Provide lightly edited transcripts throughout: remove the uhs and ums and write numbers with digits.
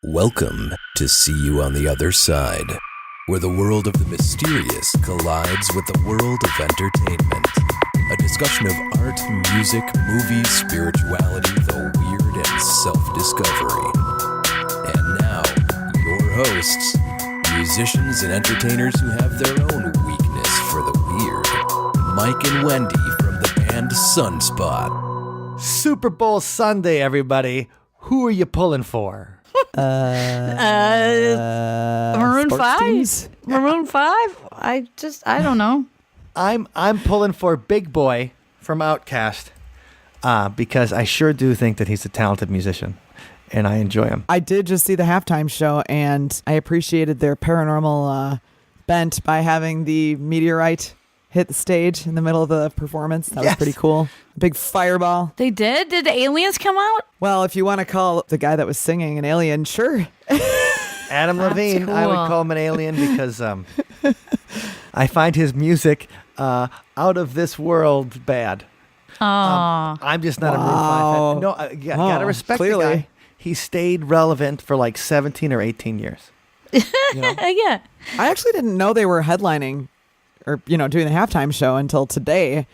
Welcome to See You on the Other Side, where the world of the mysterious collides with the world of entertainment. A discussion of art, music, movies, spirituality, the weird, and self-discovery. And now, your hosts, musicians and entertainers who have their own weakness for the weird, Mike and Wendy from the band Sunspot. Super Bowl Sunday, everybody. Who are you pulling for? Maroon 5? Teams? Maroon 5? I don't know. I'm pulling for Big Boy from Outkast because I sure do think that he's a talented musician, and I enjoy him. I did just see the halftime show, and I appreciated their paranormal bent by having the meteorite hit the stage in the middle of the performance. That was pretty cool. Big fireball. They did? Did the aliens come out? Well, if you want to call the guy that was singing an alien, sure. Adam That's Levine, I would cool. call him an alien because I find his music out of this world bad. Oh. I'm just not a Maroon 5 fan. No, I gotta respect clearly. the guy. He stayed relevant for like 17 or 18 years. You know? Yeah. I actually didn't know they were headlining or, doing the halftime show until today.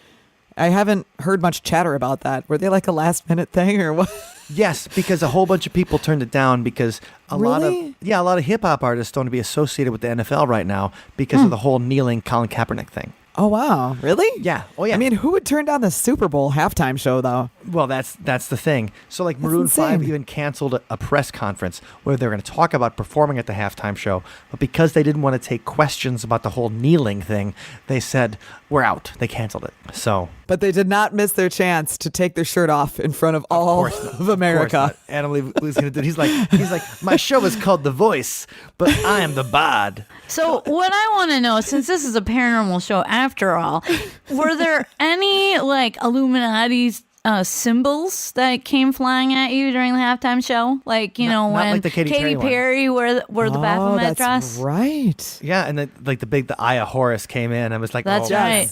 I haven't heard much chatter about that. Were they like a last minute thing or what? Yes, because a whole bunch of people turned it down because a lot Really? of hip hop artists don't want to be associated with the NFL right now because of the whole kneeling Colin Kaepernick thing. Oh, wow. Really? Yeah. Oh, yeah. I mean, who would turn down the Super Bowl halftime show, though? Well, that's the thing. So like Maroon 5 insane. even canceled a press conference where they were going to talk about performing at the halftime show, but because they didn't want to take questions about the whole kneeling thing, they said, we're out. They canceled it. So But they did not miss their chance to take their shirt off in front of all of America. Adam was going to do it. He's like, my show is called The Voice, but I am the bod. So what I want to know, since this is a paranormal show after all, were there any like Illuminati symbols that came flying at you during the halftime show? Like, Not when like the Katy Perry one. Perry wore the Baphomet that's dress? right. Yeah, and then the Eye of Horus came in. I was like, That's oh, right.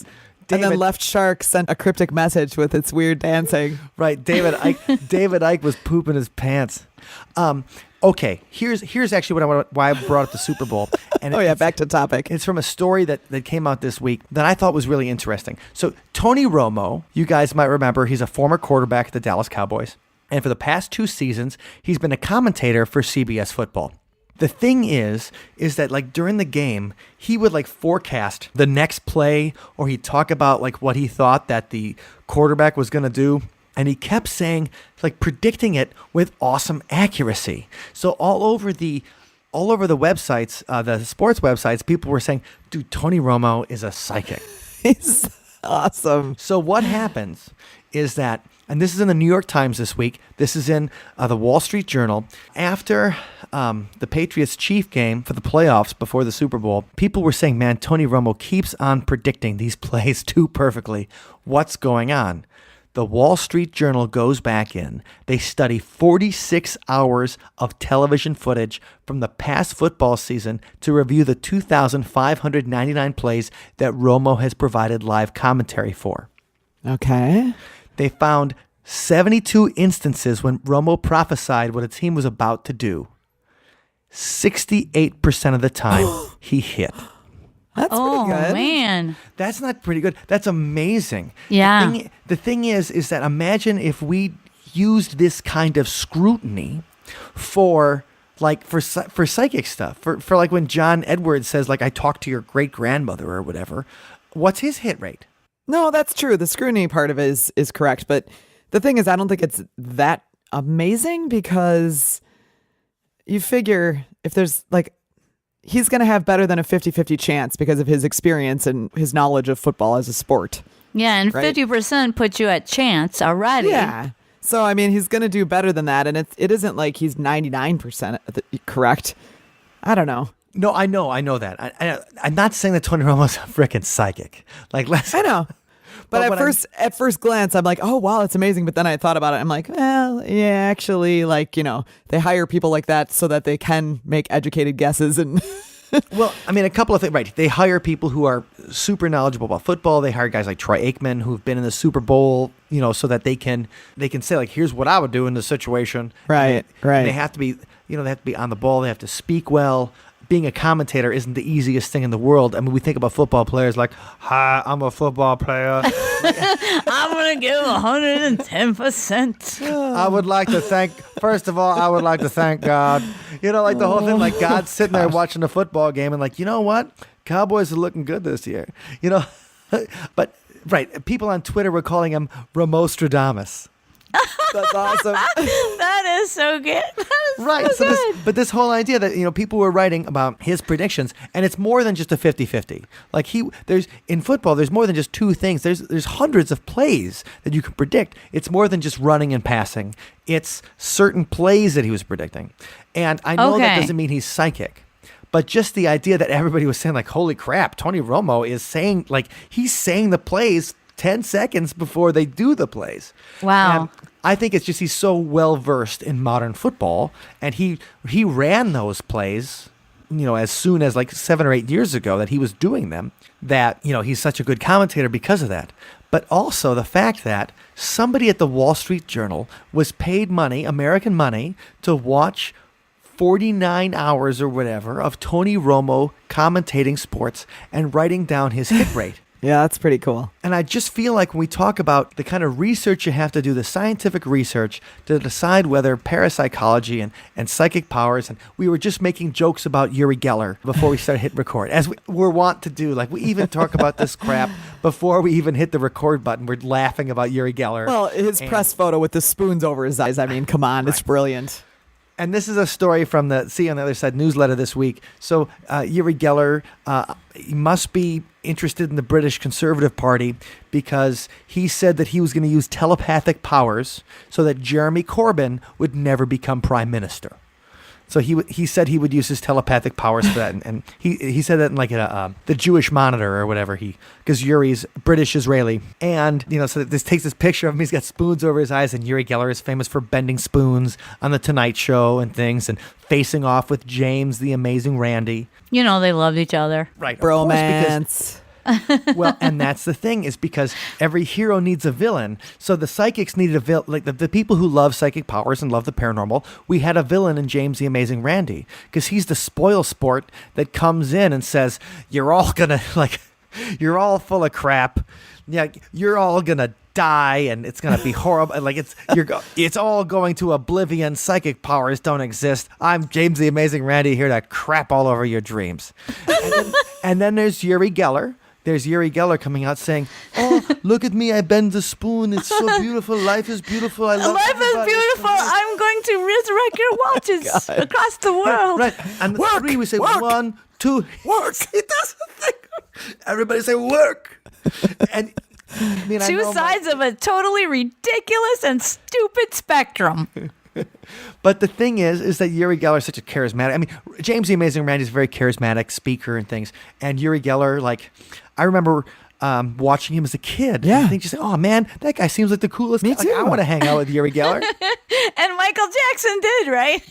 David, And then Left Shark sent a cryptic message with its weird dancing. right, David Icke was pooping his pants. Okay, here's actually why I brought up the Super Bowl. And Back to topic. It's from a story that came out this week that I thought was really interesting. So Tony Romo, you guys might remember, he's a former quarterback at the Dallas Cowboys. And for the past 2 seasons, he's been a commentator for CBS football. The thing is that like during the game, he would like forecast the next play, or he'd talk about like what he thought that the quarterback was going to do. And he kept saying, like predicting it with awesome accuracy. So all over the websites, the sports websites, people were saying, dude, Tony Romo is a psychic. He's awesome. So what happens is that, and this is in the New York Times this week, this is in the Wall Street Journal, after the Patriots-Chief game for the playoffs before the Super Bowl, people were saying, man, Tony Romo keeps on predicting these plays too perfectly. What's going on? The Wall Street Journal goes back in. They study 46 hours of television footage from the past football season to review the 2,599 plays that Romo has provided live commentary for. Okay. They found 72 instances when Romo prophesied what a team was about to do. 68% of the time, he hit. That's Oh, pretty good. man. That's not pretty good. That's amazing. Yeah. The thing is that imagine if we used this kind of scrutiny for psychic stuff. For like when John Edwards says like I talked to your great grandmother or whatever. What's his hit rate? No, that's true. The scrutiny part of it is correct. But the thing is, I don't think it's that amazing because you figure if there's like, he's going to have better than a 50-50 chance because of his experience and his knowledge of football as a sport. Yeah, and Right. 50% puts you at chance already. Yeah. So, I mean, he's going to do better than that. And it isn't like he's 99% correct. I don't know. No, I know that. I'm not saying that Tony Romo's a freaking psychic. Like, I know. But when at first glance, I'm like, oh, wow, it's amazing. But then I thought about it. I'm like, well, yeah, actually, like, they hire people like that so that they can make educated guesses. And Well, I mean, a couple of things, right? They hire people who are super knowledgeable about football. They hire guys like Troy Aikman who've been in the Super Bowl, so that they can say like, here's what I would do in this situation. Right. And they have to be, they have to be on the ball. They have to speak well. Being a commentator isn't the easiest thing in the world. I mean, we think about football players like, hi, I'm a football player. I'm going to give 110%. I would like to thank God. Like the whole thing, like God's sitting there watching a football game and like, you know what? Cowboys are looking good this year. But, right, people on Twitter were calling him Romostradamus. That's awesome. That is so good. Right. So this whole idea that, people were writing about his predictions, and it's more than just a 50-50. Like in football, there's more than just two things. There's hundreds of plays that you can predict. It's more than just running and passing. It's certain plays that he was predicting. And I know that doesn't mean he's psychic. But just the idea that everybody was saying, like, holy crap, Tony Romo is saying, like, he's saying the plays 10 seconds before they do the plays. Wow. And I think it's just he's so well versed in modern football, and he ran those plays, as soon as like 7 or 8 years ago that he was doing them, that, he's such a good commentator because of that. But also the fact that somebody at the Wall Street Journal was paid money, American money, to watch 49 hours or whatever of Tony Romo commentating sports and writing down his hit rate. Yeah, that's pretty cool. And I just feel like when we talk about the kind of research you have to do, the scientific research to decide whether parapsychology and psychic powers, and we were just making jokes about Uri Geller before we started hitting record, as we're wont to do. Like, we even talk about this crap before we even hit the record button. We're laughing about Uri Geller. Well, his press photo with the spoons over his eyes. I mean, come on, It's brilliant. And this is a story from the See on the Other Side newsletter this week. So Uri Geller he must be interested in the British Conservative Party because he said that he was going to use telepathic powers so that Jeremy Corbyn would never become prime minister. So he said he would use his telepathic powers for that, and he said that in like the Jewish Monitor or whatever, because Yuri's British Israeli, and so this takes this picture of him. He's got spoons over his eyes, and Uri Geller is famous for bending spoons on the Tonight Show and things, and facing off with James the Amazing Randy. They loved each other. Right, Bromance. Well, and that's the thing, is because every hero needs a villain. So the psychics needed a villain, like the people who love psychic powers and love the paranormal. We had a villain in James the Amazing Randy, because he's the spoil sport that comes in and says, you're all gonna, like, you're all full of crap. Yeah, you're all gonna die, and it's gonna be horrible. Like it's all going to oblivion. Psychic powers don't exist. I'm James the Amazing Randy, here to crap all over your dreams. And then there's Uri Geller. There's Uri Geller coming out saying, oh, look at me, I bend the spoon. It's so beautiful. Life is beautiful. I love Life everybody. is beautiful. I'm going to resurrect your watches across the world. Right. And the three, we say, work, 1, 2, work. It doesn't. Everybody say work. And I mean, Two sides of a totally ridiculous and stupid spectrum. But the thing is that Uri Geller is such a charismatic. I mean, James the Amazing Randy is a very charismatic speaker and things. And Uri Geller, like, I remember watching him as a kid. Yeah. I think just, oh man, that guy seems like the coolest. Me guy. too. Like, I want to hang out with Uri Geller. And Michael Jackson did, right?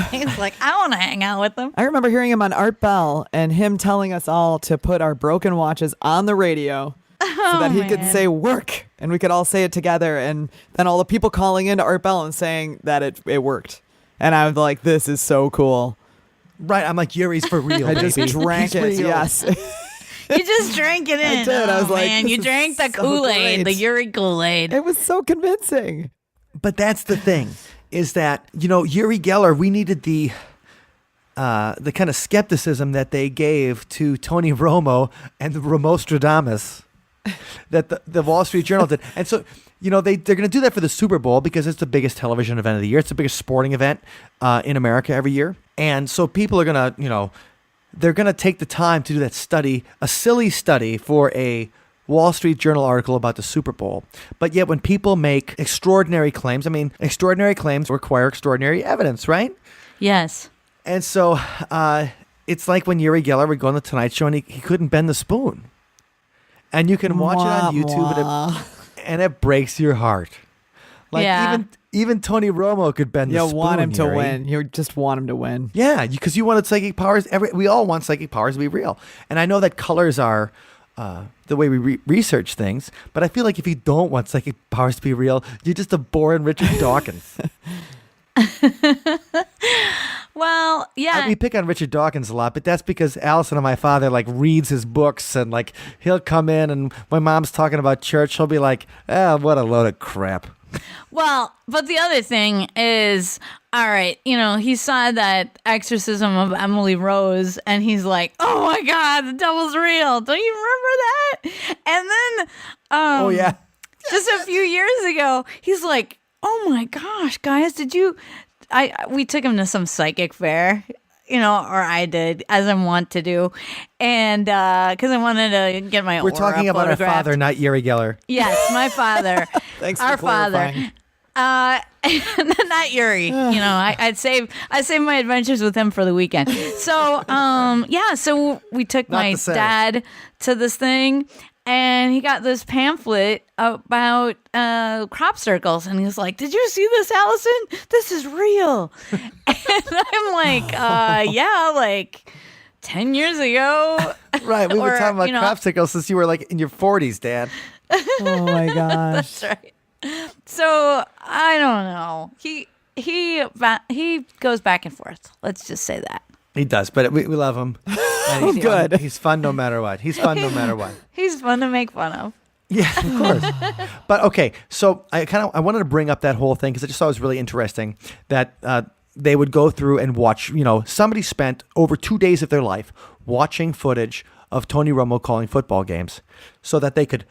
He's like, I want to hang out with them. I remember hearing him on Art Bell and him telling us all to put our broken watches on the radio so that he could say work, and we could all say it together, and then all the people calling into Art Bell and saying that it worked. And I was like, this is so cool. Right. I'm like, Yuri's for real. I just baby. drank He's it. real. Yes. You just drank it in. I did. I was like, man, this you is drank the so Kool-Aid, great. the Uri Kool-Aid. It was so convincing. But that's the thing, is that, Uri Geller, we needed the kind of skepticism that they gave to Tony Romo and the Romostradamus that the Wall Street Journal did. And so, they're going to do that for the Super Bowl because it's the biggest television event of the year. It's the biggest sporting event in America every year. And so people are going to, they're going to take the time to do that study, a silly study for a Wall Street Journal article about the Super Bowl. But yet when people make extraordinary claims, extraordinary claims require extraordinary evidence, right? Yes. And so it's like when Uri Geller would go on the Tonight Show and he couldn't bend the spoon. And you can watch it on YouTube and it breaks your heart. Like even Tony Romo could bend the spoon. You want him to Yuri. win. You just want him to win. Yeah, because you wanted psychic powers. We all want psychic powers to be real. And I know that colors are the way we research things, but I feel like if you don't want psychic powers to be real, you're just a boring Richard Dawkins. Well, yeah. We pick on Richard Dawkins a lot, but that's because Allison and my father like reads his books, and like he'll come in, and when mom's talking about church, he'll be like, what a load of crap. Well, but the other thing is, all right, he saw that exorcism of Emily Rose, and he's like, oh my God, the devil's real. Don't you remember that? And then, Oh yeah. just a few years ago, he's like, oh my gosh, guys, we took him to some psychic fair, or I did, as I want to do. And because I wanted to get my We're aura talking about our photographed. father, not Yuri Geller. Yes, my father. Thanks Our for clarifying. father. Not Yuri. I'd save my adventures with him for the weekend. So, so we took Not my the same. dad to this thing, and he got this pamphlet about crop circles, and he's like, "Did you see this, Allison? This is real." And I'm like, "Yeah, like 10 years ago." Right. We were Or, talking about crop since you were like in your 40s, Dad. Oh my gosh. That's right. So I don't know. He goes back and forth. Let's just say that. He does, but we love him. And he's Good. He's fun no matter what. He's fun no matter what. He's fun to make fun of. Yeah, of course. But okay, so I wanted to bring up that whole thing because I just thought it was really interesting that they would go through and watch. Somebody spent over 2 days of their life watching footage of Tony Romo calling football games so that they could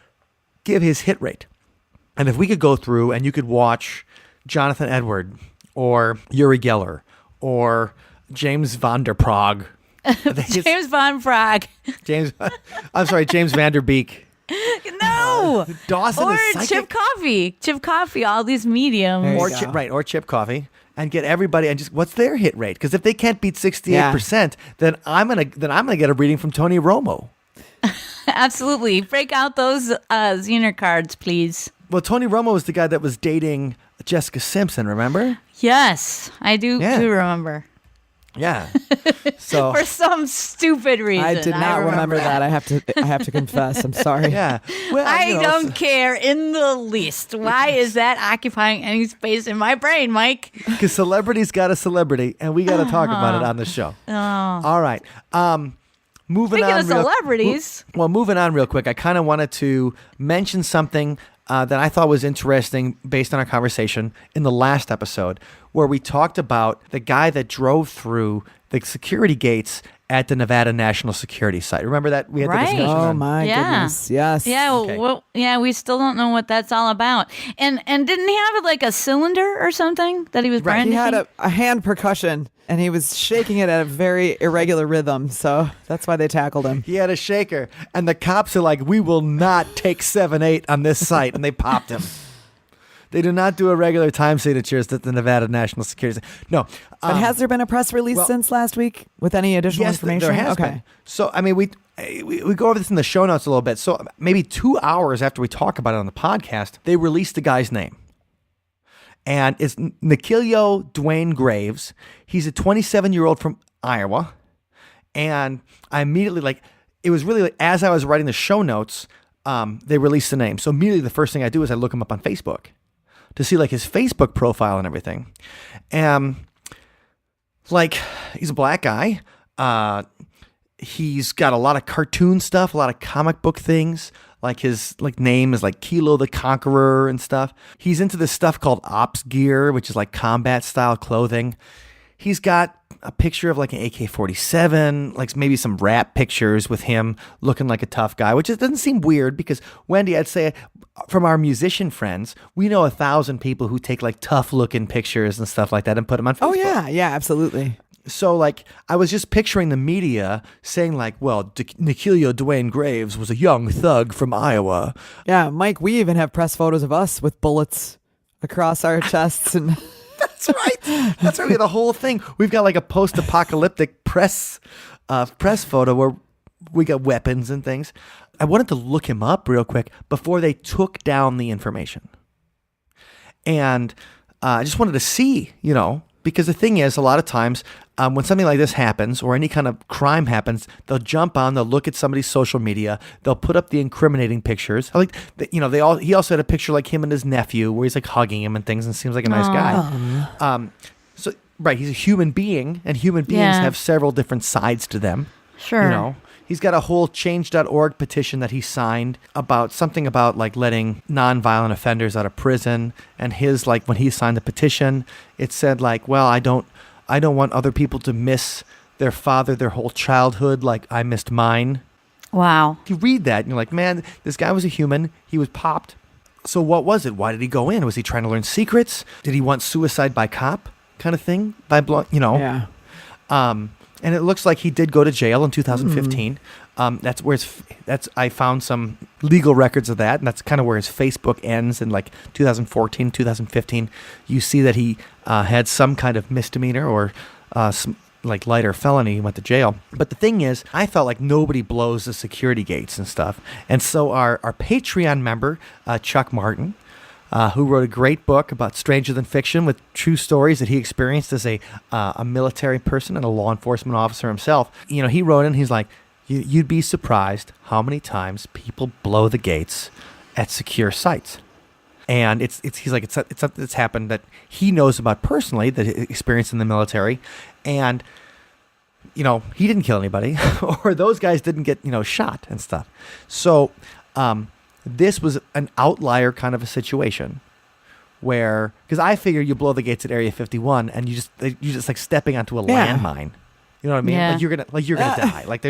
give his hit rate. And if we could go through and you could watch Jonathan Edward or Uri Geller or James Van Der Praag. James Von Frog. James Van Der Beek. No. Dawson Or is psychic. Chip Coffee, all these mediums. There you Or go. or Chip Coffee, and get everybody and just what's their hit rate? Because if they can't beat 68%, then I'm gonna get a reading from Tony Romo. Absolutely. Break out those Zener cards, please. Well, Tony Romo was the guy that was dating Jessica Simpson. Remember? Yes, I do Yeah. remember. Yeah. So For some stupid reason. I did not remember that. I have to confess. I'm sorry. yeah. Well, I don't care in the least. Why is that occupying any space in my brain, Mike? because celebrities got a celebrity, and we got to talk about it on the show. All right. Moving Speaking on. of celebrities. Moving on real quick. I kind of wanted to mention something that I thought was interesting based on our conversation in the last episode, where we talked about the guy that drove through the security gates at the Nevada National Security Site. Remember that? We had the Right. discussion Oh on- my goodness. Yes. Yeah, Okay. well, we still don't know what that's all about. And didn't he have like a cylinder or something that he was Right. brandishing? He had a hand percussion and he was shaking it at a very irregular rhythm. So that's why they tackled him. He had a shaker, and the cops are like, "We will not take 7-8 on this site," and they popped him. They do not do irregular time signatures at the Nevada National Security. No, But has there been a press release well- since last week with any additional yes, information? there has okay. been. So I mean, we go over this in the show notes a little bit. So maybe 2 hours after we talk about it on the podcast, they released the guy's name. And it's Nikhilio Dwayne Graves. He's a 27-year-old from Iowa. And I immediately, it was really as I was writing the show notes, they released the name. So immediately the first thing I do is I look him up on Facebook to see his Facebook profile and everything. He's a black guy. He's got a lot of cartoon stuff, a lot of comic book things. His name is Kilo the Conqueror and stuff. He's into this stuff called ops gear, which is combat style clothing. He's got a picture of an AK-47, maybe some rap pictures with him looking like a tough guy, which doesn't seem weird because, Wendy, I'd say from our musician friends, we know 1,000 people who take tough looking pictures and stuff like that and put them on Facebook. Oh, yeah. Yeah, absolutely. So, I was just picturing the media saying, Nikhilio Dwayne Graves was a young thug from Iowa. Yeah, Mike, we even have press photos of us with bullets across our chests. And That's right. That's right. We had the whole thing. We've got a post-apocalyptic press photo where we got weapons and things. I wanted to look him up real quick before they took down the information. And I just wanted to see, because the thing is, a lot of times when something like this happens or any kind of crime happens, they'll jump on, they'll look at somebody's social media, they'll put up the incriminating pictures. He also had a picture him and his nephew where he's hugging him and things and seems like a nice guy. So Right, he's a human being, and human beings Yeah. have several different sides to them. Sure. You know, he's got a whole change.org petition that he signed about something about like letting nonviolent offenders out of prison. And his, like, when he signed the petition, it said like, well, I don't want other people to miss their father their whole childhood like I missed mine. Wow. You read that and you're like, man, this guy was a human. He was popped. So what was it? Why did he go in? Was he trying to learn secrets? Did he want suicide by cop kind of thing? By Yeah. And it looks like he did go to jail in 2015. That's where I found some legal records of that, and that's kind of where his Facebook ends in like 2014, 2015. You see that he had some kind of misdemeanor or some like lighter felony. He went to jail. But the thing is, I felt like nobody blows the security gates and stuff. And so our Patreon member, Chuck Martin, who wrote a great book about Stranger Than Fiction with true stories that he experienced as a military person and a law enforcement officer himself. You know, he wrote in, he's like, you'd be surprised how many times people blow the gates at secure sites. And he's like, it's something that's happened that he knows about personally, that he experienced in the military. And, you know, he didn't kill anybody or those guys didn't get, shot and stuff. So, this was an outlier kind of a situation where, because I figure you blow the gates at Area 51 and you're just like stepping onto a landmine. You know what I mean? Yeah. Like you're gonna die. Like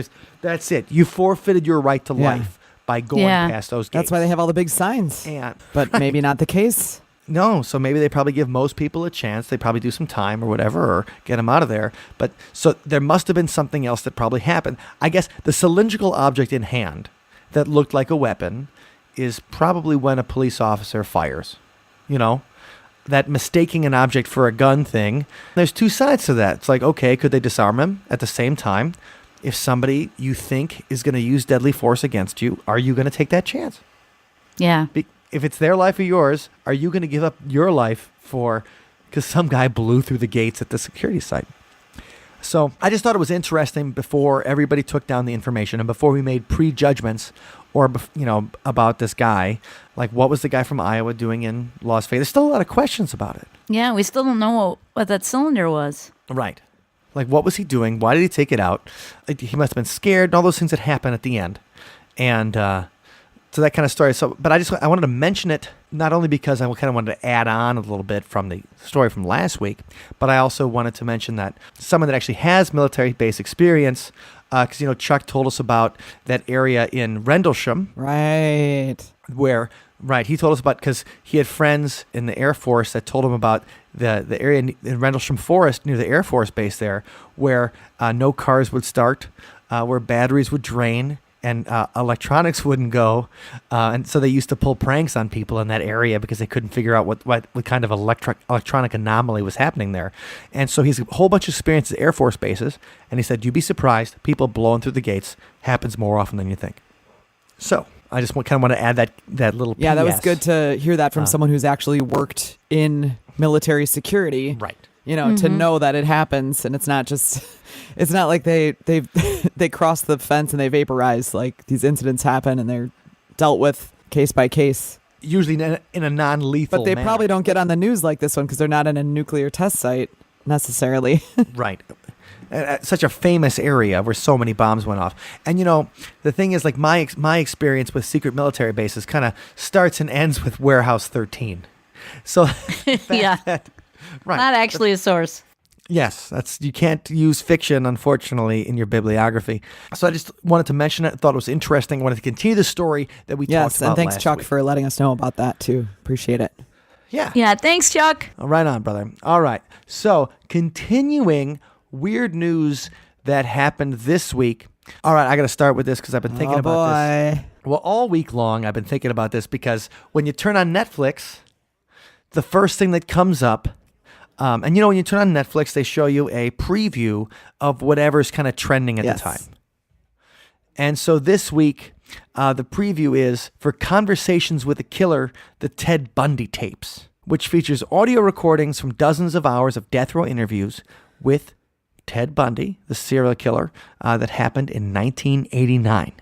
that's it. You forfeited your right to life by going past those gates. That's why they have all the big signs. And But maybe not the case. no, so maybe they probably give most people a chance. They probably do some time or whatever, or get them out of there. But so there must have been something else that probably happened. I guess the cylindrical object in hand that looked like a weapon is probably when a police officer fires. You know, that mistaking an object for a gun thing. There's two sides to that. It's like, okay, could they disarm him? At the same time, if somebody you think is going to use deadly force against you, are you going to take that chance? Yeah. If it's their life or yours, are you going to give up your life because some guy blew through the gates at the security site? So I just thought it was interesting before everybody took down the information and before we made prejudgments about this guy. Like, what was the guy from Iowa doing in Las Vegas? There's still a lot of questions about it. Yeah, we still don't know what that cylinder was. Right. Like, what was he doing? Why did he take it out? Like, he must have been scared and all those things that happen at the end. And so that kind of story. So, but I wanted to mention it not only because I kind of wanted to add on a little bit from the story from last week, but I also wanted to mention that someone that actually has military base experience, because Chuck told us about that area in Rendlesham, Right. where he told us about, because he had friends in the Air Force that told him about the area in Rendlesham Forest near the Air Force base there, where no cars would start, where batteries would drain, and electronics wouldn't go, and so they used to pull pranks on people in that area because they couldn't figure out what kind of electronic anomaly was happening there. And so he's a whole bunch of experience at Air Force bases, and he said, you'd be surprised, people blowing through the gates happens more often than you think. So I just kind of want to add that little Yeah, that was PS. good to hear that from someone who's actually worked in military security. Right. To know that it happens, and it's not like they cross the fence and they vaporize. Like, these incidents happen and they're dealt with case by case. Usually in a non-lethal But they manner. probably don't get on the news like this one because they're not in a nuclear test site necessarily. Right. Such a famous area where so many bombs went off. And, the thing is, like, my experience with secret military bases kind of starts and ends with Warehouse 13. So, Yeah. right. Not actually a source. Yes, you can't use fiction, unfortunately, in your bibliography. So I just wanted to mention it. I thought it was interesting. I wanted to continue the story that we talked Yes, about and thanks, last Chuck, week. for letting us know about that, too. Appreciate it. Yeah. Yeah, thanks, Chuck. Right on, brother. All right. So continuing weird news that happened this week. All right, I got to start with this because I've been thinking about this. Well, all week long, I've been thinking about this because when you turn on Netflix, the first thing that comes up, and when you turn on Netflix, they show you a preview of whatever's kind of trending at the time. And so this week, the preview is for Conversations with a Killer, the Ted Bundy tapes, which features audio recordings from dozens of hours of death row interviews with Ted Bundy, the serial killer, that happened in 1989.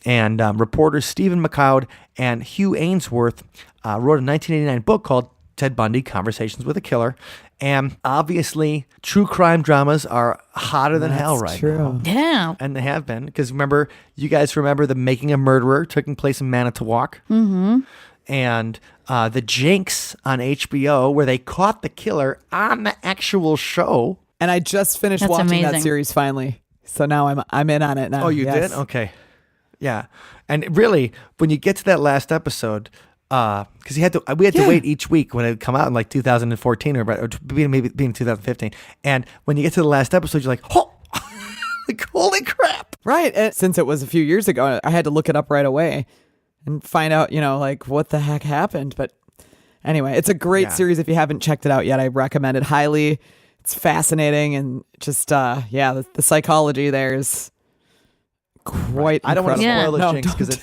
And reporters Stephen McLeod and Hugh Ainsworth wrote a 1989 book called Ted Bundy, Conversations with a Killer. And obviously, true crime dramas are hotter than hell right now. Yeah. And they have been. Because you guys remember The Making a Murderer taking place in Manitowoc? Mm-hmm. And The Jinx on HBO, where they caught the killer on the actual show. And I just finished That's watching that amazing. series finally. So now I'm in on it now. Oh, you Yes. did? Okay. Yeah. And really, when you get to that last episode, because we had to wait each week when it would come out in like 2014 or maybe being 2015. And when you get to the last episode, you're like, oh, like, holy crap. Right. And since it was a few years ago, I had to look it up right away and find out, like what the heck happened. But anyway, it's a great series. If you haven't checked it out yet, I recommend it highly. It's fascinating. And just, the psychology there is quite I don't want to incredible. spoil the Jinx because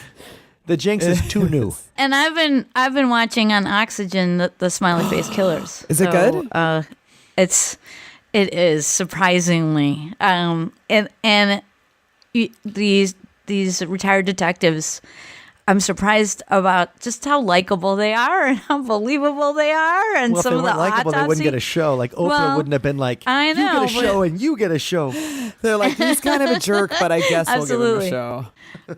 the Jinx is too new. And I've been watching on Oxygen the Smiley Face Killers. Is it good? It is surprisingly. These retired detectives, I'm surprised about just how likable they are and how believable they are. And Well, if some they of the weren't likable, they wouldn't get a show. Like Oprah Well, wouldn't have been like, I know, you get a show and you get a show. They're like, he's kind of a jerk, but I guess we'll give him Absolutely. a show.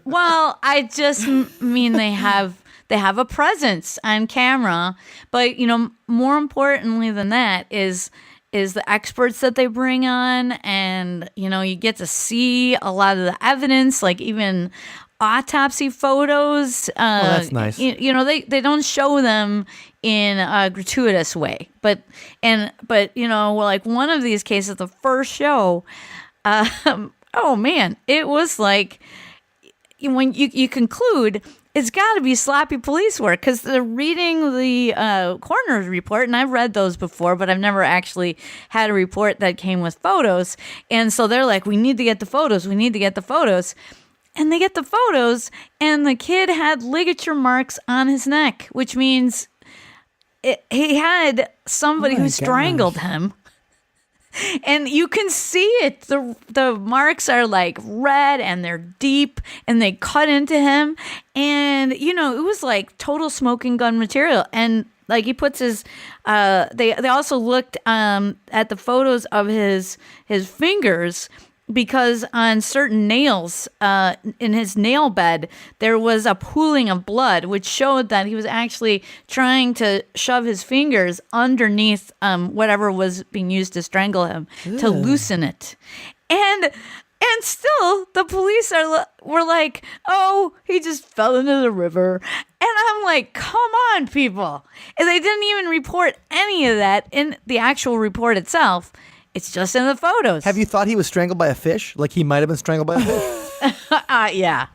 Well, I just mean they have a presence on camera, but more importantly than that is the experts that they bring on, and you get to see a lot of the evidence, like even autopsy photos. That's nice. They don't show them in a gratuitous way, but like one of these cases, the first show, oh man, it was like when you conclude it's got to be sloppy police work, because they're reading the coroner's report, and I've read those before, but I've never actually had a report that came with photos. And so they're like, we need to get the photos. And they get the photos, and the kid had ligature marks on his neck, which means he had somebody who strangled him. And you can see it. The marks are like red and they're deep and they cut into him. And, it was like total smoking gun material. And like he puts his, they also looked at the photos of his fingers, because on certain nails in his nail bed, there was a pooling of blood, which showed that he was actually trying to shove his fingers underneath whatever was being used to strangle him, to loosen it. And still, the police were like, oh, he just fell into the river. And I'm like, come on, people. And they didn't even report any of that in the actual report itself. It's just in the photos. Have you thought he was strangled by a fish? Like he might have been strangled by a fish? Yeah.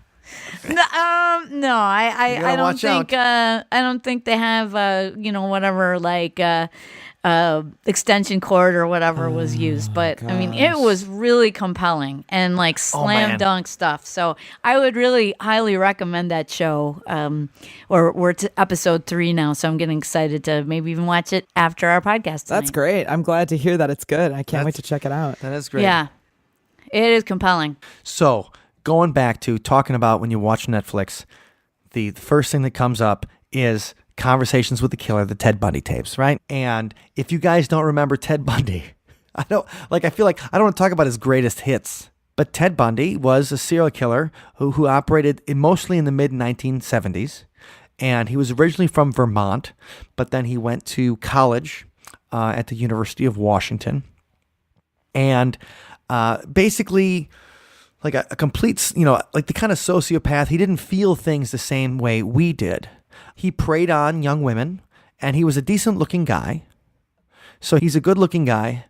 No, I don't think. I don't think they have. Whatever, like extension cord or whatever was used. But I mean, it was really compelling and like slam dunk stuff. So I would really highly recommend that show. We're to episode 3 now, so I'm getting excited to maybe even watch it after our podcast tonight. That's great. I'm glad to hear that it's good. I can't wait to check it out. That is great. Yeah, it is compelling. So going back to talking about when you watch Netflix, the first thing that comes up is Conversations with the Killer, the Ted Bundy tapes, right? And if you guys don't remember Ted Bundy, I feel like I don't want to talk about his greatest hits, but Ted Bundy was a serial killer who operated mostly in the mid-1970s, and he was originally from Vermont, but then he went to college at the University of Washington, and basically like a complete, like the kind of sociopath. He didn't feel things the same way we did. He preyed on young women, and he was a decent-looking guy. So he's a good-looking guy,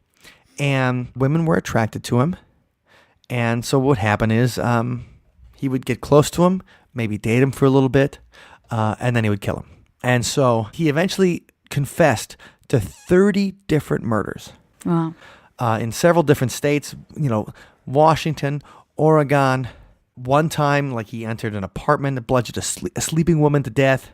and women were attracted to him. And so what would happen is he would get close to him, maybe date him for a little bit, and then he would kill him. And so he eventually confessed to 30 different murders. Wow. In several different states, Washington, Oregon. One time, like he entered an apartment and bludgeoned a sleeping woman to death.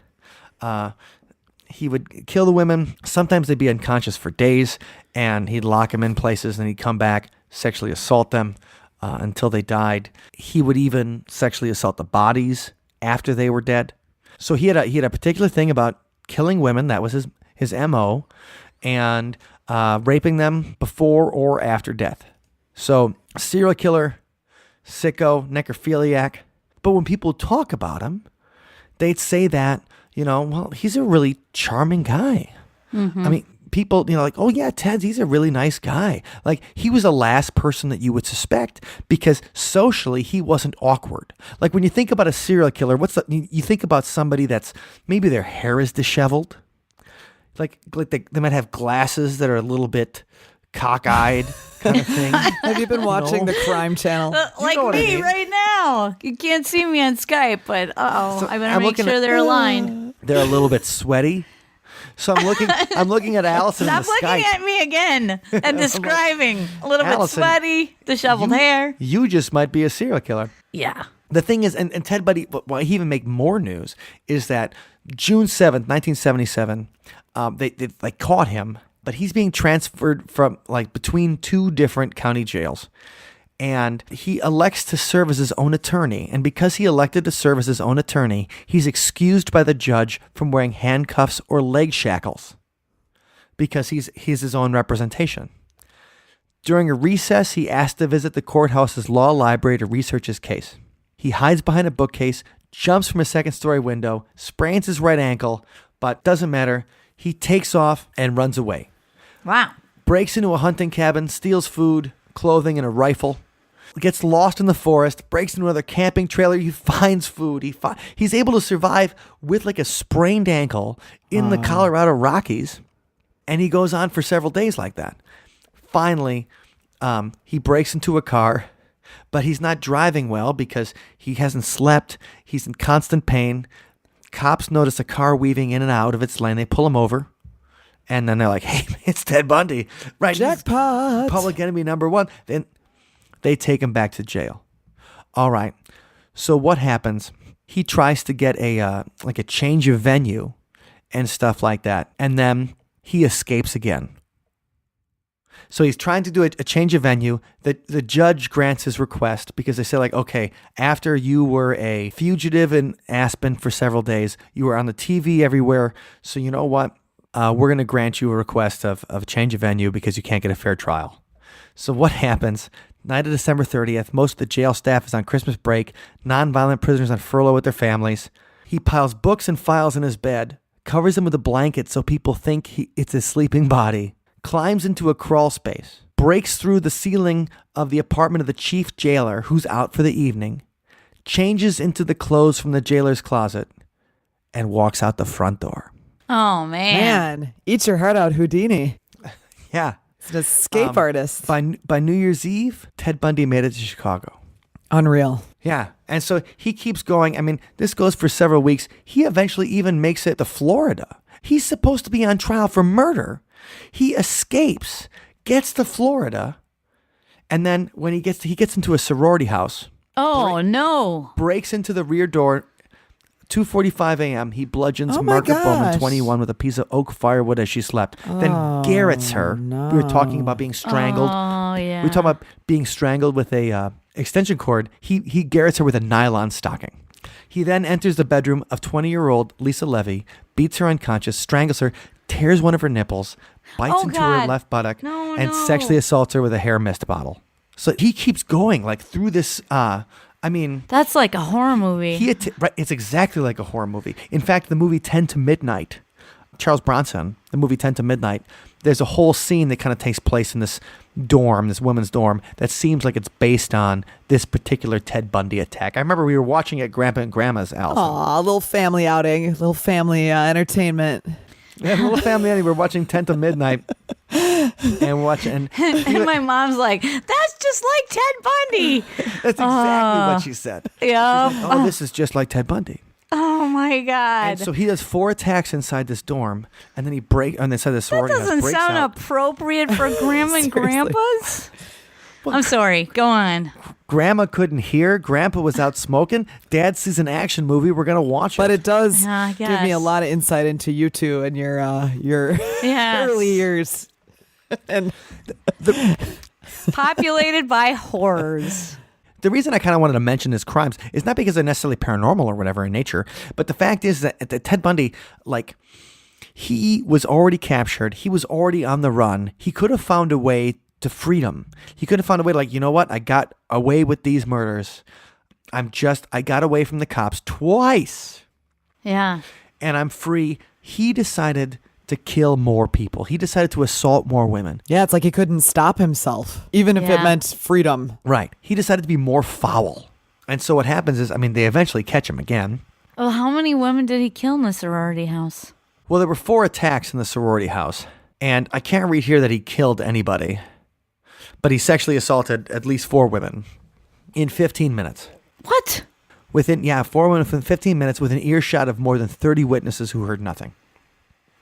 He would kill the women. Sometimes they'd be unconscious for days, and he'd lock them in places, and he'd come back, sexually assault them until they died. He would even sexually assault the bodies after they were dead. So he had a particular thing about killing women. That was his his MO, and raping them before or after death. So, serial killer, sicko, necrophiliac. But when people talk about him, they'd say that, well, he's a really charming guy. Mm-hmm. I mean, people, like, oh yeah, he's a really nice guy. Like, he was the last person that you would suspect because socially he wasn't awkward. Like, when you think about a serial killer, you think about somebody that's maybe their hair is disheveled. Like they might have glasses that are a little bit cockeyed kind of thing. Have you been watching the Crime Channel? Like know what I me mean. right now. You can't see me on Skype, but So I better I'm make looking sure at- they're aligned. They're a little bit sweaty. So I'm looking at Allison in Stop the looking Skype. at me again and describing a little Allison, bit sweaty, disheveled hair. You just might be a serial killer. Yeah. The thing is, and Ted Bundy, why he even make more news is that June 7th, 1977, they caught him, but he's being transferred from between two different county jails. And he elects to serve as his own attorney. And because he elected to serve as his own attorney, he's excused by the judge from wearing handcuffs or leg shackles because he's his own representation. During a recess, he asked to visit the courthouse's law library to research his case. He hides behind a bookcase, jumps from a second-story window, sprains his right ankle, but doesn't matter. He takes off and runs away. Wow. Breaks into a hunting cabin, steals food, clothing, and a rifle. Gets lost in the forest, breaks into another camping trailer. He finds food. He's able to survive with a sprained ankle in the Colorado Rockies. And he goes on for several days like that. Finally, he breaks into a car, but he's not driving well because he hasn't slept. He's in constant pain. Cops notice a car weaving in and out of its lane. They pull him over. And then they're like, hey, it's Ted Bundy. Right. Jackpot. Public enemy number one. Then they take him back to jail. All right. So what happens? He tries to get a change of venue and stuff like that. And then he escapes again. So he's trying to do a change of venue. The judge grants his request because they say okay, after you were a fugitive in Aspen for several days, you were on the TV everywhere. So you know what? We're going to grant you a request of a change of venue because you can't get a fair trial. So what happens? Night of December 30th, most of the jail staff is on Christmas break, nonviolent prisoners on furlough with their families. He piles books and files in his bed, covers them with a blanket so people think it's his sleeping body, climbs into a crawl space, breaks through the ceiling of the apartment of the chief jailer who's out for the evening, changes into the clothes from the jailer's closet, and walks out the front door. Oh, Man, eat your heart out, Houdini. Yeah. It's an escape artist. By New Year's Eve, Ted Bundy made it to Chicago. Unreal. Yeah. And so he keeps going. I mean, this goes for several weeks. He eventually even makes it to Florida. He's supposed to be on trial for murder. He escapes, gets to Florida, and then when he gets into a sorority house, no. breaks into the rear door. 2:45 a.m. He bludgeons Oh my Margaret Bowman, gosh. 21, with a piece of oak firewood as she slept. Then garrots her. no. We were talking about being strangled. Oh, yeah. We were talking about being strangled with a extension cord. He garrots her with a nylon stocking. He then enters the bedroom of 20-year-old Lisa Levy, beats her unconscious, strangles her, tears one of her nipples, bites into her God. left buttock, No, and no. sexually assaults her with a hair mist bottle. So he keeps going through this. That's like a horror movie. Right, it's exactly like a horror movie. In fact, the movie 10 to Midnight, Charles Bronson, the movie 10 to Midnight, there's a whole scene that kind of takes place in this dorm, this women's dorm, that seems like it's based on this particular Ted Bundy attack. I remember we were watching it at Grandpa and Grandma's, Allison. Aw, little family outing, little family entertainment. Yeah, little family anyway. We're watching 10 to Midnight. And watching. And my mom's like, that's just like Ted Bundy. That's exactly what she said. Yeah. She's like, oh, this is just like Ted Bundy. Oh my God. And so he does 4 attacks inside this dorm, and then he inside the That sorority house, doesn't breaks sound out. appropriate for grandma and grandpas. I'm sorry. Go on. Grandma couldn't hear. Grandpa was out smoking. Dad sees an action movie. We're gonna watch it. But it does I give me a guess. lot of insight into you two and your Yes. early years. And Populated by horrors. The reason I kind of wanted to mention his crimes is not because they're necessarily paranormal or whatever in nature, but the fact is that Ted Bundy, he was already captured. He was already on the run. He could have found a way to freedom. He could have found a way like, you know what? I got away with these murders. I got away from the cops twice. Yeah. And I'm free. He decided to kill more people. He decided to assault more women. Yeah, it's like he couldn't stop himself, even if it meant freedom. Right. He decided to be more foul. And so what happens is, they eventually catch him again. Well, how many women did he kill in the sorority house? Well, there were 4 attacks in the sorority house. And I can't read here that he killed anybody. But he sexually assaulted at least 4 women in 15 minutes. What? 4 women within 15 minutes with an earshot of more than 30 witnesses who heard nothing.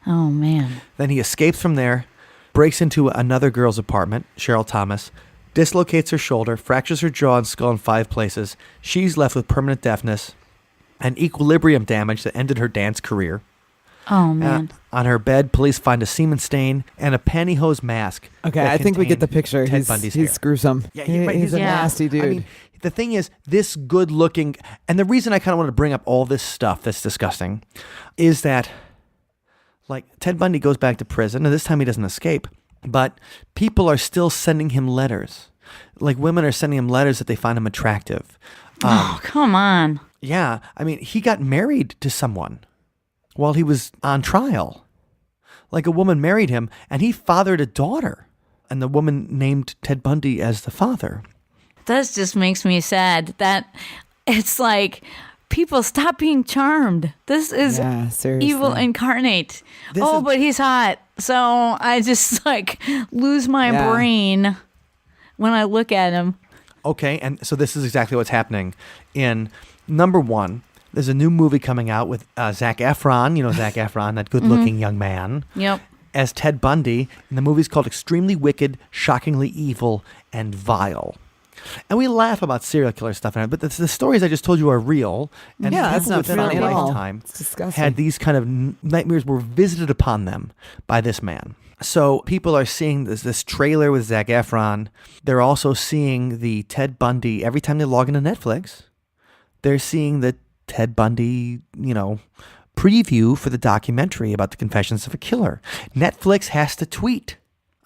Oh, man. Then he escapes from there, breaks into another girl's apartment, Cheryl Thomas, dislocates her shoulder, fractures her jaw and skull in 5 places. She's left with permanent deafness and equilibrium damage that ended her dance career. Oh, man. On her bed, police find a semen stain and a pantyhose mask. Okay, I think we get the picture. Ted Bundy's hair. He's gruesome. Yeah, he's a nasty dude. The thing is, this good-looking... And the reason I kind of want to bring up all this stuff that's disgusting is that, Ted Bundy goes back to prison, and this time he doesn't escape, but people are still sending him letters. Women are sending him letters that they find him attractive. Oh, come on. Yeah, he got married to someone while he was on trial. A woman married him, and he fathered a daughter, and the woman named Ted Bundy as the father. This just makes me sad that it's people stop being charmed. This is evil incarnate. But he's hot. So I just lose my brain when I look at him. Okay, and so this is exactly what's happening. In number 1, there's a new movie coming out with Zac Efron. You know Zac Efron, that good-looking young man. Yep. As Ted Bundy. And the movie's called Extremely Wicked, Shockingly Evil, and Vile. And we laugh about serial killer stuff, but the stories I just told you are real. And that's not within our funny at all. lifetime It's disgusting. had these kind of nightmares were visited upon them by this man. So people are seeing this trailer with Zac Efron. They're also seeing the Ted Bundy, every time they log into Netflix, they're seeing the Ted Bundy, preview for the documentary about the Confessions of a Killer. Netflix has to tweet.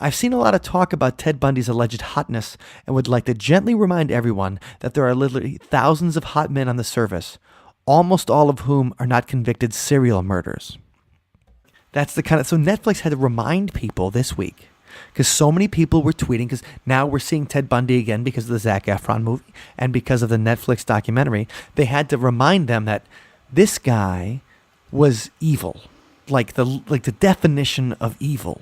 I've seen a lot of talk about Ted Bundy's alleged hotness and would like to gently remind everyone that there are literally thousands of hot men on the service, almost all of whom are not convicted serial murders. That's the so Netflix had to remind people this week because so many people were tweeting because now we're seeing Ted Bundy again because of the Zac Efron movie and because of the Netflix documentary. They had to remind them that this guy was evil, the definition of evil.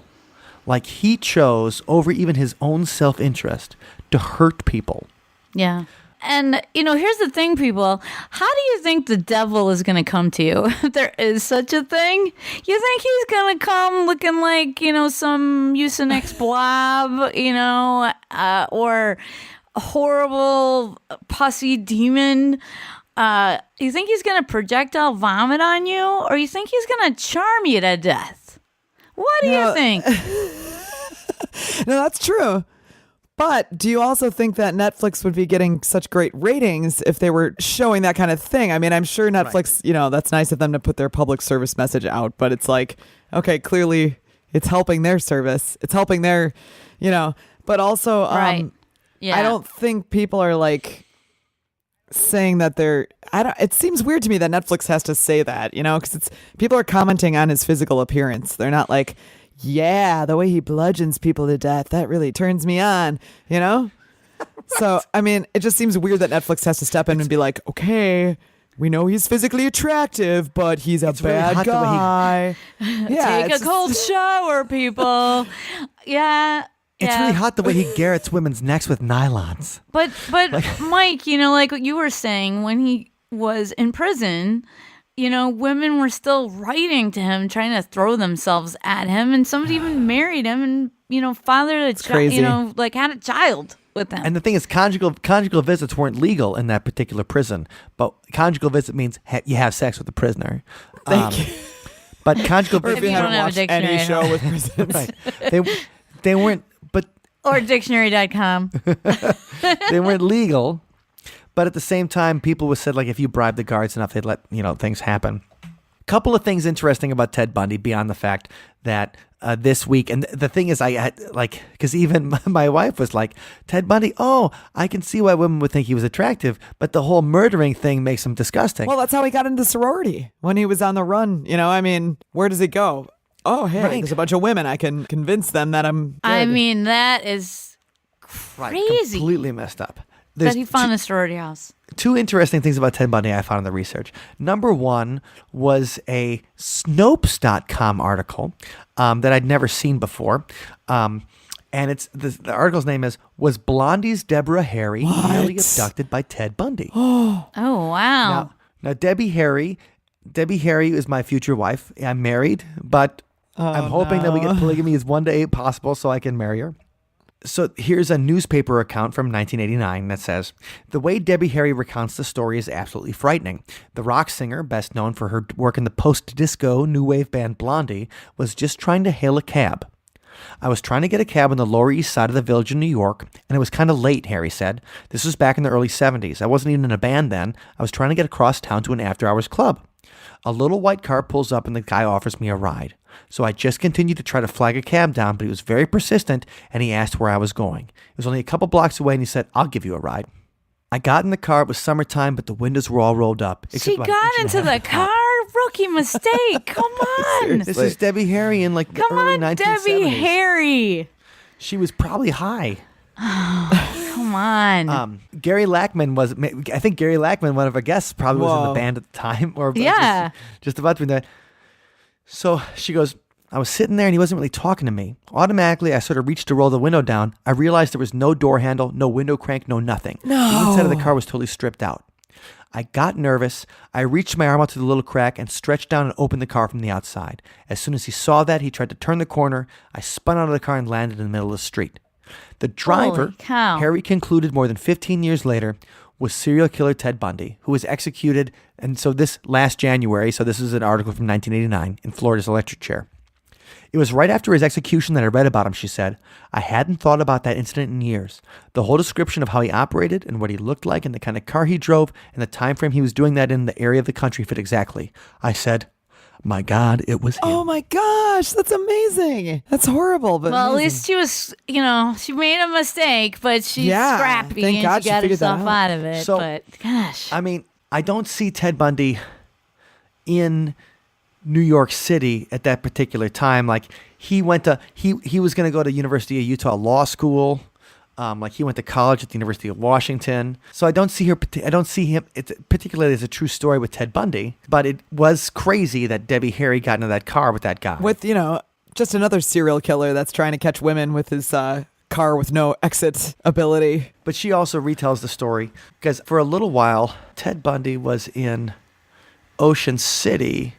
He chose over even his own self-interest to hurt people. Yeah. And, here's the thing, people. How do you think the devil is going to come to you? If there is such a thing, you think he's going to come looking like, some Mucinex blob, or a horrible pussy demon? You think he's going to projectile vomit on you? Or you think he's going to charm you to death? What do you think? No, that's true. But do you also think that Netflix would be getting such great ratings if they were showing that kind of thing? I'm sure Netflix, that's nice of them to put their public service message out, but it's okay, clearly it's helping their service. It's helping their, but also, right. Yeah. I don't think people are saying that it seems weird to me that Netflix has to say that, because people are commenting on his physical appearance. They're not yeah, the way he bludgeons people to death, that really turns me on, So, it just seems weird that Netflix has to step in and be okay, we know he's physically attractive, but he's a bad guy. Take a cold shower, people. Yeah. It's really hot the way he garrots women's necks with nylons. But Mike, like what you were saying, when he was in prison, women were still writing to him, trying to throw themselves at him, and somebody even married him and, fathered a child, had a child with him. And the thing is, conjugal visits weren't legal in that particular prison, but conjugal visit means you have sex with the prisoner. Thank you. But conjugal or if you haven't watched any show with prisons. Right. They weren't, but... Or dictionary.com. They weren't legal. But at the same time, people would said if you bribe the guards enough, they'd let things happen. couple of things interesting about Ted Bundy beyond the fact that this week, and the thing is, I had because even my wife was like, Ted Bundy, oh, I can see why women would think he was attractive, but the whole murdering thing makes him disgusting. Well, that's how he got into sorority when he was on the run. I mean, where does he go? Oh, hey, Right. there's a bunch of women. I can convince them that I'm good. I mean, that is Right, crazy. completely messed up. That There's he found a sorority house. two interesting things about Ted Bundy I found in the research. Number one was a Snopes.com article that I'd never seen before. And it's the article's name is, Was Blondie's Deborah Harry Nearly Abducted by Ted Bundy? Oh, wow. Now Debbie Harry is my future wife. I'm married, but I'm hoping that we get polygamy as one day possible so I can marry her. So here's a newspaper account from 1989 that says, the way Debbie Harry recounts the story is absolutely frightening. The rock singer, best known for her work in the post-disco new wave band Blondie, was just trying to hail a cab. I was trying to get a cab on the Lower East Side of the Village in New York, and it was kind of late, Harry said. This was back in the early 70s. I wasn't even in a band then. I was trying to get across town to an after-hours club. A little white car pulls up and the guy offers me a ride. So I just continued to try to flag a cab down, but he was very persistent and he asked where I was going. It was only a couple blocks away and he said, I'll give you a ride. I got in the car. It was summertime, but the windows were all rolled up. She got into the car? Rookie mistake. Come on. This is Debbie Harry in like the Come early on, 1970s. Debbie Harry. She was probably high. Come on. Gary Lackman I think Gary Lackman, one of our guests, probably was in the band at the time, or Yeah. just about to be there. So she goes, I was sitting there and he wasn't really talking to me. Automatically, I sort of reached to roll the window down. I realized there was no door handle, no window crank, no nothing. No. The inside of the car was totally stripped out. I got nervous. I reached my arm out to the little crack and stretched down and opened the car from the outside. As soon as he saw that, he tried to turn the corner. I spun out of the car and landed in the middle of the street. The driver, Holy cow. Harry concluded more than 15 years later, was serial killer Ted Bundy, who was executed, and so this last January, so this is an article from 1989, in Florida's electric chair. It was right after his execution that I read about him, she said. I hadn't thought about that incident in years. The whole description of how he operated and what he looked like and the kind of car he drove and the time frame he was doing that in the area of the country fit exactly. I said, my God, it was him. Oh my gosh, that's amazing. That's horrible, but Well, at amazing. least she was, she made a mistake, but she's Yeah, scrappy thank and God she she got figured that herself out. out of it. So- But gosh. I mean, I don't see Ted Bundy in New York City at that particular time. Like he went to he was going to go to University of Utah Law School. Like he went to college at the University of Washington. So I don't see him particularly as a true story with Ted Bundy. But it was crazy that Debbie Harry got into that car with that guy. with just another serial killer that's trying to catch women with his car with no exit ability. But she also retells the story because for a little while, Ted Bundy was in Ocean City,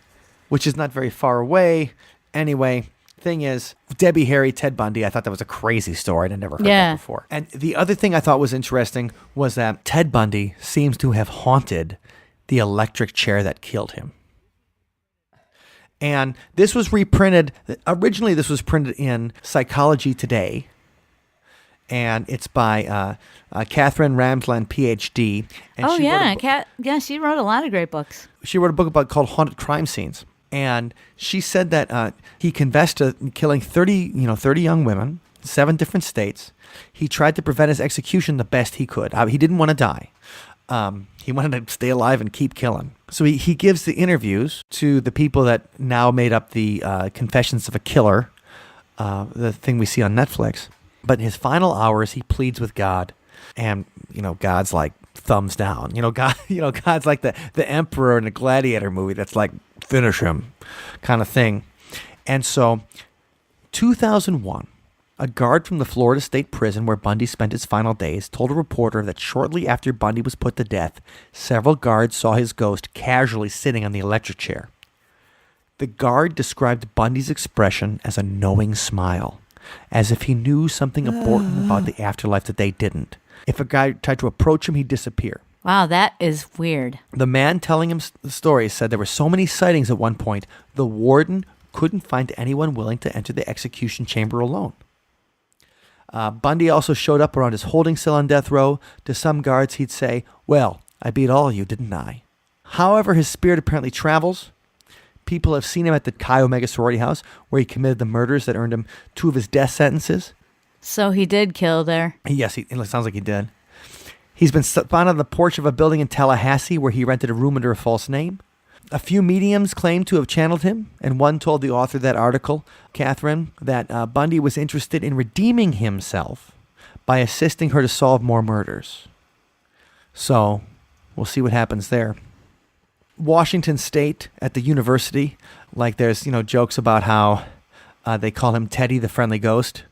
which is not very far away. Anyway, thing is, Debbie Harry, Ted Bundy, I thought that was a crazy story. I'd never heard that before. And the other thing I thought was interesting was that Ted Bundy seems to have haunted the electric chair that killed him. And this was reprinted. Originally, this was printed in Psychology Today. And it's by Catherine Ramsland, PhD. And Oh, she wrote a yeah. book- She wrote a lot of great books. she wrote a book called Haunted Crime Scenes. And she said that he confessed to killing 30 young women, 7 different states. He tried to prevent his execution the best he could. He didn't want to die. He wanted to stay alive and keep killing. So he gives the interviews to the people that now made up the Confessions of a Killer, the thing we see on Netflix. But in his final hours, he pleads with God. And, God's like, thumbs down. God's like the emperor in a Gladiator movie that's like, finish him kind of thing. And so 2001, a guard from the Florida State Prison where Bundy spent his final days told a reporter that shortly after Bundy was put to death, several guards saw his ghost casually sitting on the electric chair. The guard described Bundy's expression as a knowing smile, as if he knew something important about the afterlife that they didn't. If a guy tried to approach him, he'd disappear. Wow, that is weird. The man telling him the story said there were so many sightings at one point, the warden couldn't find anyone willing to enter the execution chamber alone. Bundy also showed up around his holding cell on death row. To some guards, he'd say, well, I beat all of you, didn't I? However, his spirit apparently travels. People have seen him at the Chi Omega sorority house where he committed the murders that earned him 2 of his death sentences. So he did kill there. Yes, it sounds like he did. He's been found on the porch of a building in Tallahassee where he rented a room under a false name. A few mediums claim to have channeled him, and one told the author of that article, Catherine, that Bundy was interested in redeeming himself by assisting her to solve more murders. So, we'll see what happens there. Washington State at the university, like there's, jokes about how they call him Teddy the Friendly Ghost.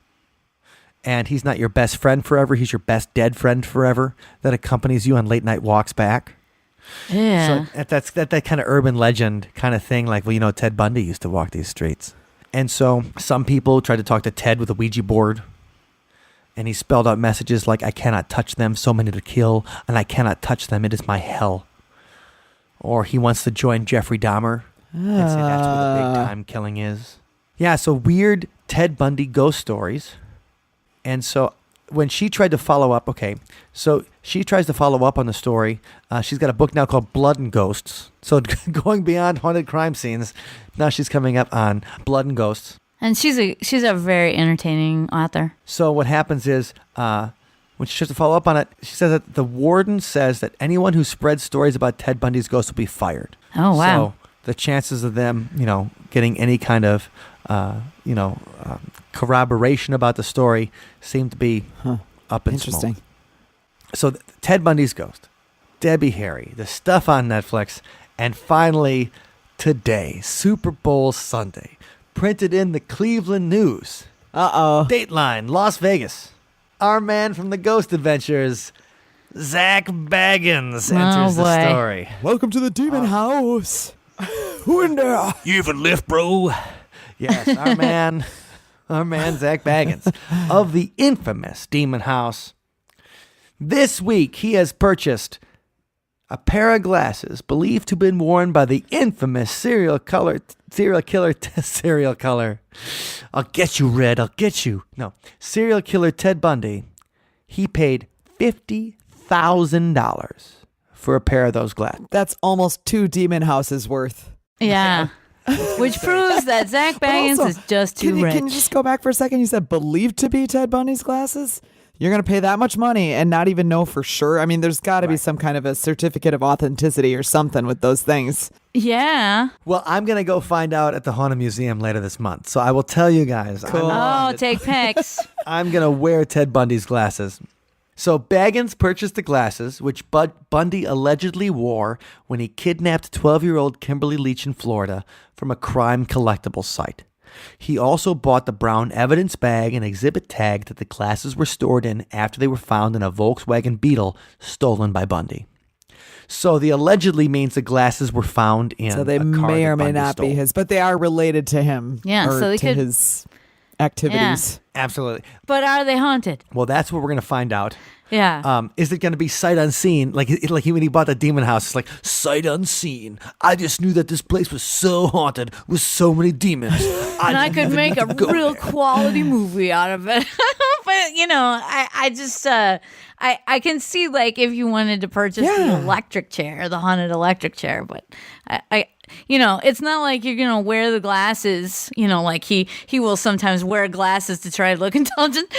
And he's not your best friend forever. He's your best dead friend forever that accompanies you on late night walks back. Yeah. So that's that kind of urban legend kind of thing. Like, Ted Bundy used to walk these streets. And so some people tried to talk to Ted with a Ouija board. And he spelled out messages like, I cannot touch them, so many to kill. And I cannot touch them, it is my hell. Or he wants to join Jeffrey Dahmer and say that's where the big time killing is. Yeah, so weird Ted Bundy ghost stories. And so when she tried to follow up, so she tries to follow up on the story. She's got a book now called Blood and Ghosts. So going beyond haunted crime scenes, now she's coming up on Blood and Ghosts. And she's a very entertaining author. So what happens is when she tries to follow up on it, she says that the warden says that anyone who spreads stories about Ted Bundy's ghost will be fired. Oh, wow. So the chances of them, getting any kind of, corroboration about the story seem to be up in smoke. Interesting. So Ted Bundy's ghost, Debbie Harry, the stuff on Netflix, and finally today, Super Bowl Sunday, printed in the Cleveland News. Dateline, Las Vegas. Our man from the Ghost Adventures, Zach Baggins, enters the story. Welcome to the Demon House. Who in there? You even lift, bro? Yes, our man Zach Baggins of the infamous Demon House. This week, he has purchased a pair of glasses believed to have been worn by the infamous serial killer. I'll get you, Red. I'll get you. No, serial killer Ted Bundy. He paid $50,000 for a pair of those glasses. That's almost 2 Demon Houses worth. Yeah. Which proves that Zach Baggins is just too rich. Can you just go back for a second? You said believed to be Ted Bundy's glasses? You're going to pay that much money and not even know for sure? I mean, there's got to be some kind of a certificate of authenticity or something with those things. Yeah. Well, I'm going to go find out at the Haunted Museum later this month. So I will tell you guys. Cool. Take pics. I'm going to wear Ted Bundy's glasses. So Baggins purchased the glasses, which Bundy allegedly wore when he kidnapped 12-year-old Kimberly Leach in Florida from a crime collectible site. He also bought the brown evidence bag and exhibit tag that the glasses were stored in after they were found in a Volkswagen Beetle stolen by Bundy. So the allegedly means the glasses were found in So they a car may that or may Bundy not stole. be his, but they are related to him. Yeah, or so they to could- his activities. Absolutely. But are they haunted? Well, that's what we're going to find out. Yeah. Is it going to be sight unseen? Like when he bought the Demon House, it's like, sight unseen. I just knew that this place was so haunted with so many demons. And I could make a real quality movie out of it. But, I just, I can see, like, if you wanted to purchase the electric chair, the haunted electric chair. But I it's not like you're going to wear the glasses, like he will sometimes wear glasses to try to look intelligent.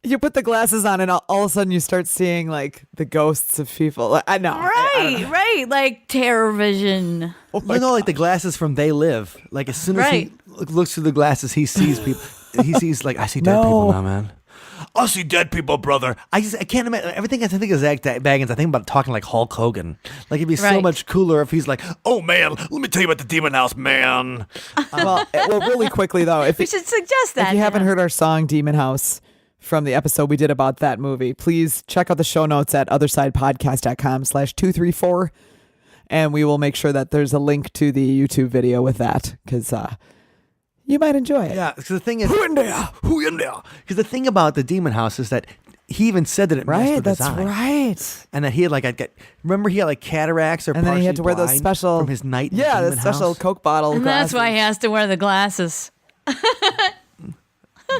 You put the glasses on and all of a sudden you start seeing like the ghosts of people. I know. Right. Like terror vision. Like the glasses from They Live. Like as soon as he looks through the glasses, he sees people. He sees like, I see dead people now, man. I see dead people, brother. I can't imagine. Everything I think of Zach Baggins, I think about talking like Hulk Hogan. Like it'd be so much cooler if he's like, oh man, let me tell you about the Demon House, man. Well, really quickly though, We should suggest that. if you haven't heard our song Demon House from the episode we did about that movie, please check out the show notes at othersidepodcast.com/234. And we will make sure that there's a link to the YouTube video with that because you might enjoy it. Yeah, because the thing is, who in there? Because the thing about the Demon House is that he even said that it messed with his eye. Right. And that he had remember he had like cataracts or And then he had to wear those special from his night in the Demon special House. Coke bottle And glasses. that's why he has to wear the glasses.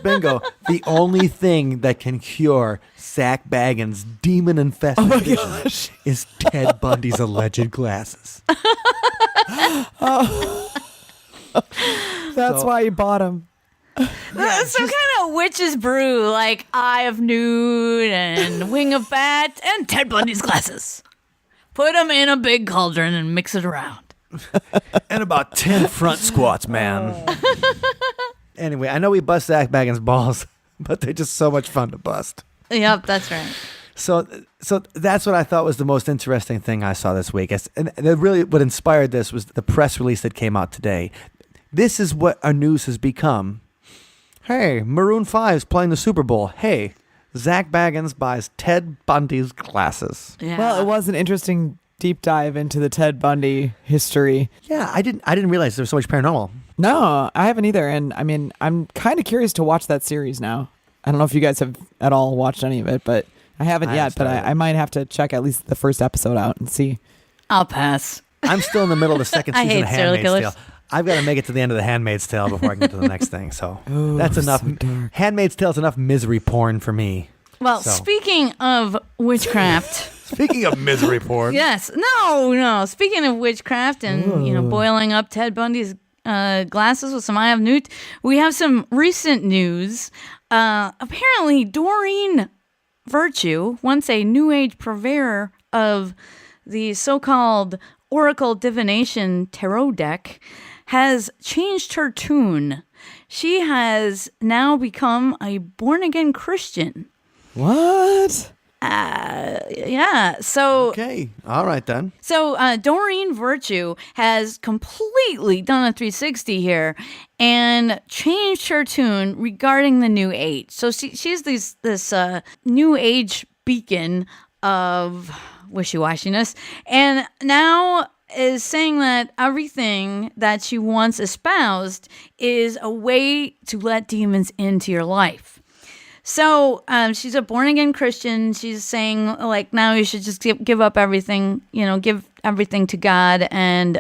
Bingo. The only thing that can cure Zach Baggins' demon-infested vision is Ted Bundy's alleged glasses. That's why you bought him. Some kind of witch's brew, like Eye of Newt and Wing of Bat and Ted Bundy's glasses. Put them in a big cauldron and mix it around. And about 10 front squats, man. Anyway, I know we bust Zach Baggins' balls, but they're just so much fun to bust. Yep, that's right. So that's what I thought was the most interesting thing I saw this week. And really what inspired this was the press release that came out today. This is what our news has become. Hey, Maroon 5's playing the Super Bowl. Hey, Zach Baggins buys Ted Bundy's glasses. Yeah. Well, it was an interesting deep dive into the Ted Bundy history. Yeah, I didn't realize there was so much paranormal. No, I haven't either. And I mean, I'm kind of curious to watch that series now. I don't know if you guys have at all watched any of it, but I haven't yet. But I might have to check at least the first episode out and see. I'll pass. I'm still in the middle of the second I season of hate serial Handmaid's killers. Tale. I've got to make it to the end of The Handmaid's Tale before I can get to the next thing. So that's enough. so dark. Handmaid's Tale's enough misery porn for me. Well, So. speaking of witchcraft. Speaking of misery porn. Yes. No. Speaking of witchcraft and, boiling up Ted Bundy's glasses with some Eye of Newt, we have some recent news. Apparently, Doreen Virtue, once a New Age purveyor of the so-called Oracle Divination Tarot deck, has changed her tune. She has now become a born-again Christian. What? Yeah. So Okay. All right, then. So Doreen Virtue has completely done a 360 here and changed her tune regarding the New Age. So she's this New Age beacon of wishy-washiness, and now is saying that everything that she once espoused is a way to let demons into your life. So she's a born-again Christian. She's saying, like, now you should just give up everything, give everything to God. And,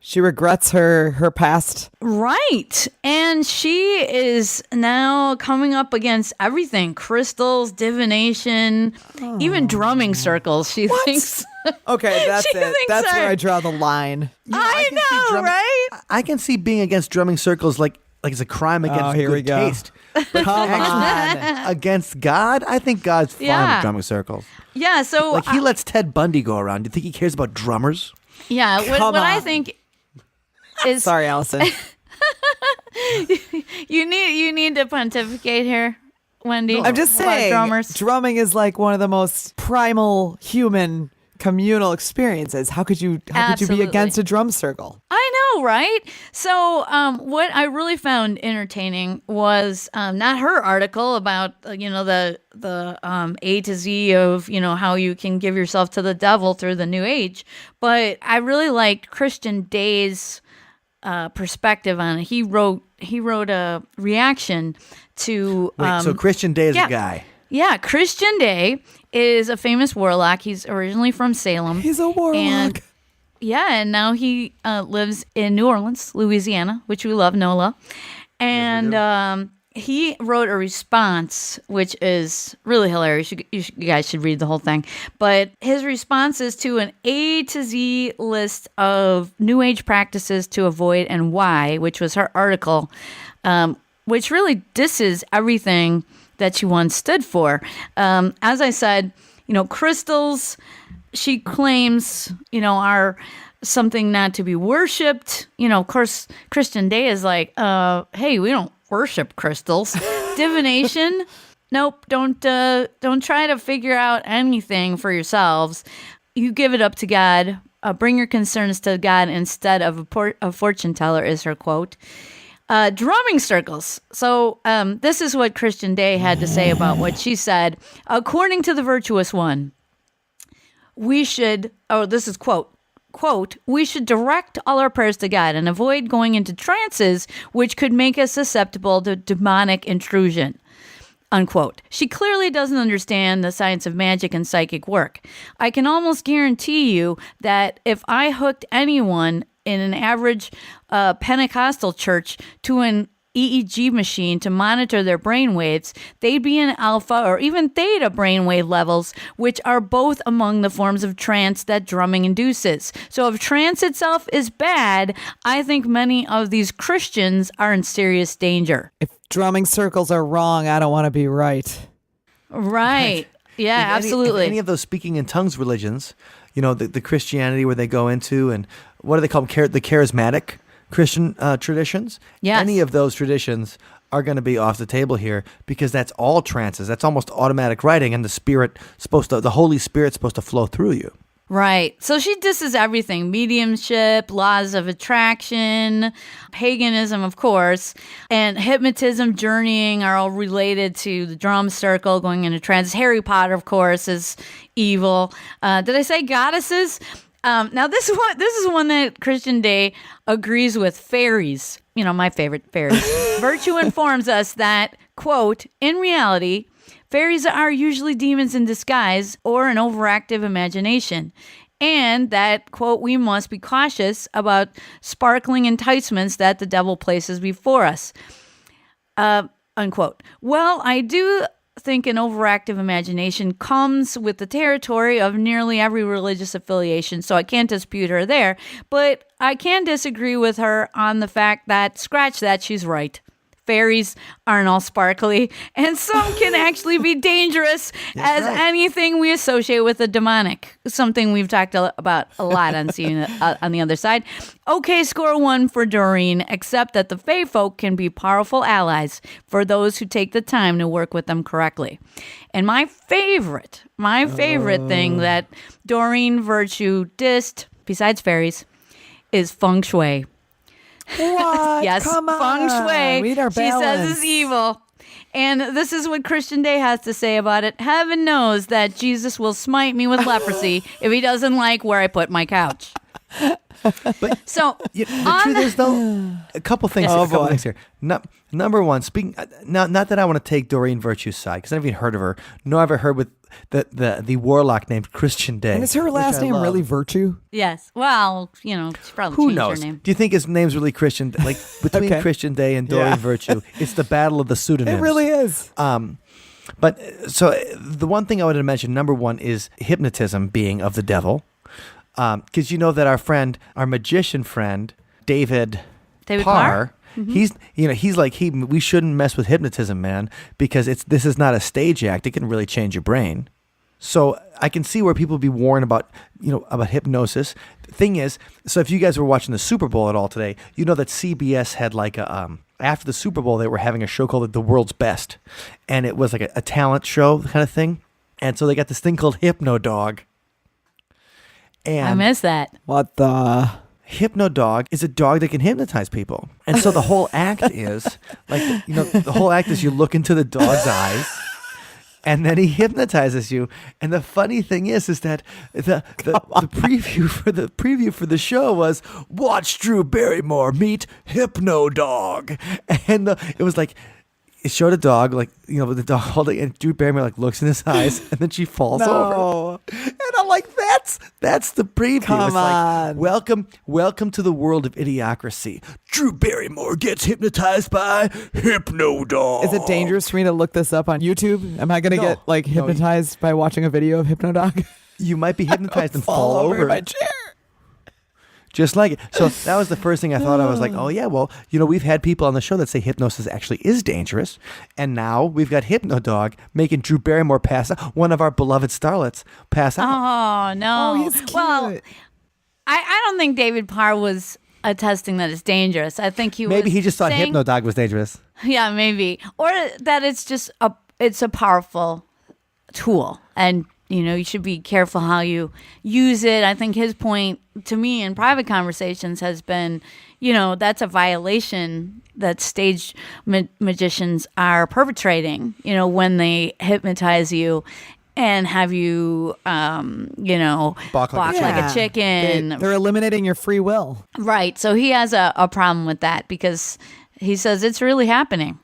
She regrets her past. right. And she is now coming up against everything. Crystals, divination, even drumming circles, she thinks. Okay, that's She it. thinks That's her- where I draw the line. I can see know, right? I can see being against drumming circles like it's a crime against here we good go. taste. Come on. Against God, I think God's fine Yeah. with drumming circles. Yeah, so... Like he lets Ted Bundy go around. Do you think he cares about drummers? yeah, Come what I on. think is... Sorry, Allison. You need to pontificate here, Wendy. I'm just about saying, drummers. drumming is like one of the most primal human communal experiences. How could you be Absolutely. against a drum circle? I know, right? So, what I really found entertaining was not her article about the A to Z of how you can give yourself to the devil through the New Age, but I really liked Christian Day's perspective on it. He wrote a reaction to Wait, so Christian Day is yeah. a guy. Yeah, Christian Day is a famous warlock. He's originally from Salem. He's a warlock. And now he lives in New Orleans, Louisiana, which we love, NOLA. And he wrote a response, which is really hilarious. You guys should read the whole thing. But his response is to an A to Z list of New Age practices to avoid and why, which was her article, which really disses everything that she once stood for. As I said, crystals, she claims, are something not to be worshipped. Of course, Christian Day is like, hey, we don't worship crystals. Divination, nope, don't try to figure out anything for yourselves. You give it up to God. Bring your concerns to God instead of a fortune teller, is her quote. Drumming circles. So this is what Christian Day had to say about what she said. According to the Virtuous One, we should, this is quote, we should direct all our prayers to God and avoid going into trances which could make us susceptible to demonic intrusion, unquote. She clearly doesn't understand the science of magic and psychic work. I can almost guarantee you that if I hooked anyone in an average Pentecostal church to an EEG machine to monitor their brain waves, they'd be in alpha or even theta brainwave levels, which are both among the forms of trance that drumming induces. So if trance itself is bad, I think many of these Christians are in serious danger. If drumming circles are wrong, I don't want to be right. Right. Yeah, absolutely. Any of those speaking in tongues religions, the Christianity where they go into, and what do they call them? The charismatic Christian traditions. Yes. Any of those traditions are going to be off the table here because that's all trances. That's almost automatic writing, and the Holy Spirit's supposed to flow through you. Right. So she disses everything: mediumship, laws of attraction, paganism, of course, and hypnotism, journeying are all related to the drum circle, going into trance. Harry Potter, of course, is evil. Did I say goddesses? Now, this is one that Christian Day agrees with. Fairies. My favorite, fairies. Virtue informs us that, quote, in reality, fairies are usually demons in disguise or an overactive imagination. And that, quote, we must be cautious about sparkling enticements that the devil places before us. Unquote. Well, I do think an overactive imagination comes with the territory of nearly every religious affiliation, so I can't dispute her there. But I can disagree with her on the fact that, scratch that, she's right. Fairies aren't all sparkly, and some can actually be dangerous as anything we associate with the demonic. Something we've talked about a lot on seeing on the other side. Okay, score 1 for Doreen, except that the Fae folk can be powerful allies for those who take the time to work with them correctly. And my favorite thing that Doreen Virtue dissed, besides fairies, is feng shui. What? Yes, Come on. feng shui. Read our She says balance. is evil. And this is what Christian Day has to say about it. Heaven knows that Jesus will smite me with leprosy if he doesn't like where I put my couch. But So, the truth is, though, a couple things. Things here. Number one, not that I want to take Doreen Virtue's side, because I've never even heard of her. Nor have I heard with the warlock named Christian Day. And is her last name really Virtue? yes. Well, she probably Who changed knows? her name. Do you think his name's really Christian? Like between Okay. Christian Day and Doreen Virtue, it's the battle of the pseudonyms. It really is. But so the one thing I wanted to mention, number one, is hypnotism being of the devil. Because that our magician friend, David Parr? Mm-hmm. We shouldn't mess with hypnotism, man, because this is not a stage act. It can really change your brain. So I can see where people be warned about hypnosis. The thing is, so if you guys were watching the Super Bowl at all today, you know that CBS had after the Super Bowl, they were having a show called The World's Best. And it was like a talent show kind of thing. And so they got this thing called Hypno Dog. And I miss that. What the? Hypno Dog is a dog that can hypnotize people. And so the whole act is you look into the dog's eyes and then he hypnotizes you. And the funny thing is that the preview for the show was watch Drew Barrymore meet Hypno Dog. And it was like, it showed a dog, the dog holding, and Drew Barrymore looks in his eyes, and then she falls over. And I'm like, that's the preview. Come it's on. Welcome to the world of idiocracy. Drew Barrymore gets hypnotized by Hypno Dog. Is it dangerous for me to look this up on YouTube? Am I going to get hypnotized by watching a video of Hypno Dog? You might be hypnotized and fall over in my chair. Just like it. So that was the first thing I thought. I was like, oh yeah, well, we've had people on the show that say hypnosis actually is dangerous. And now we've got Hypno Dog making Drew Barrymore pass out, one of our beloved starlets pass out. Oh, no. Oh, he's cute. Well, I don't think David Parr was attesting that it's dangerous. I think Maybe he just thought saying, Hypno Dog was dangerous. Yeah, maybe. Or that it's just it's a powerful tool. And you should be careful how you use it. I think his point to me in private conversations has been, that's a violation that stage magicians are perpetrating, when they hypnotize you and have you, balk like a chicken. They're eliminating your free will. Right. So he has a problem with that because he says it's really happening,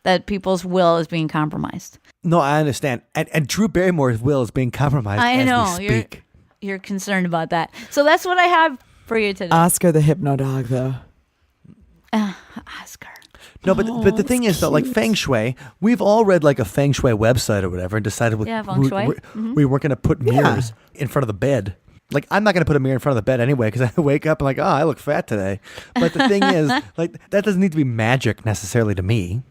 that people's will is being compromised. No, I understand. And Drew Barrymore's will is being compromised as we speak. You're concerned about that. So that's what I have for you today. Oscar the Hypno Dog, though. Oscar. No, but the thing is, though, like feng shui, we've all read like a feng shui website or whatever and decided feng shui. we weren't going to put mirrors in front of the bed. Like, I'm not going to put a mirror in front of the bed anyway because I wake up and like, oh, I look fat today. But the thing is, like, that doesn't need to be magic necessarily to me.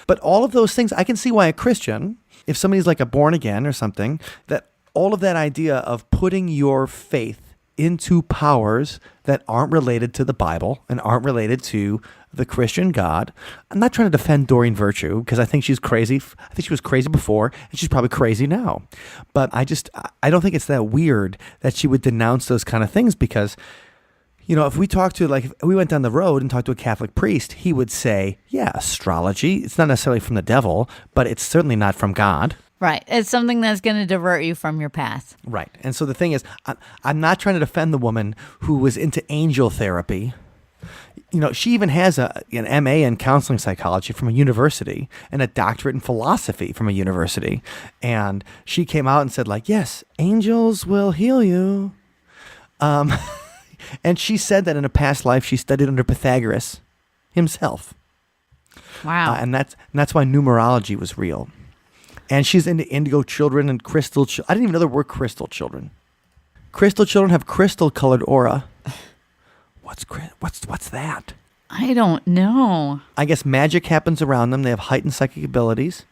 But all of those things, I can see why a Christian, if somebody's like a born again or something, that all of that idea of putting your faith into powers that aren't related to the Bible and aren't related to the Christian God. I'm not trying to defend Doreen Virtue because I think she's crazy. I think she was crazy before and she's probably crazy now. But I don't think it's that weird that she would denounce those kind of things because, you know, if we went down the road and talked to a Catholic priest, he would say, yeah, astrology, it's not necessarily from the devil, but it's certainly not from God. Right. It's something that's going to divert you from your path. Right. And so the thing is, I'm not trying to defend the woman who was into angel therapy. You know, she even has an MA in counseling psychology from a university and a doctorate in philosophy from a university. And she came out and said, like, yes, angels will heal you. And she said that in a past life she studied under Pythagoras himself. Wow. And that's why numerology was real. And she's into indigo children and crystal children. I didn't even know there were crystal children. Crystal children have crystal-colored aura. What's that? I don't know. I guess magic happens around them. They have heightened psychic abilities.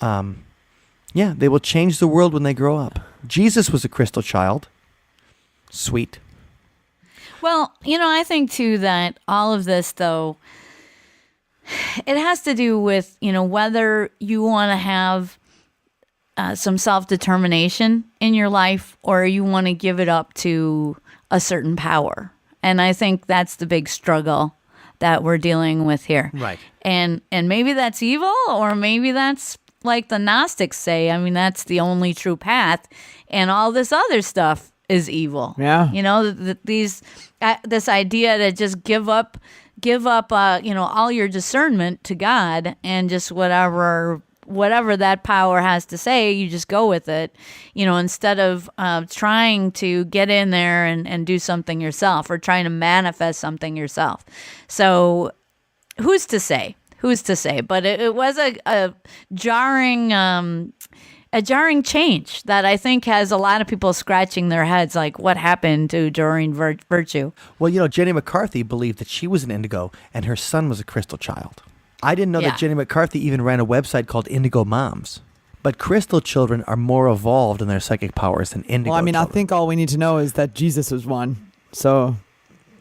Yeah, they will change the world when they grow up. Jesus was a crystal child. Sweet. Well, you know, I think, too, that all of this, though, it has to do with, you know, whether you want to have some self-determination in your life or you want to give it up to a certain power. And I think that's the big struggle that we're dealing with here. Right. And maybe that's evil, or maybe that's like the Gnostics say. I mean, that's the only true path, and all this other stuff is evil. Yeah. You know, this idea to just give up, you know, all your discernment to God and just whatever that power has to say, you just go with it, you know, instead of trying to get in there and do something yourself or trying to manifest something yourself. So who's to say? But it was a jarring change that I think has a lot of people scratching their heads, like, what happened to Doreen Virtue? Well, you know, Jenny McCarthy believed that she was an indigo and her son was a crystal child. I didn't know that Jenny McCarthy even ran a website called Indigo Moms. But crystal children are more evolved in their psychic powers than indigo Well, I mean, children. I think all we need to know is that Jesus was one. So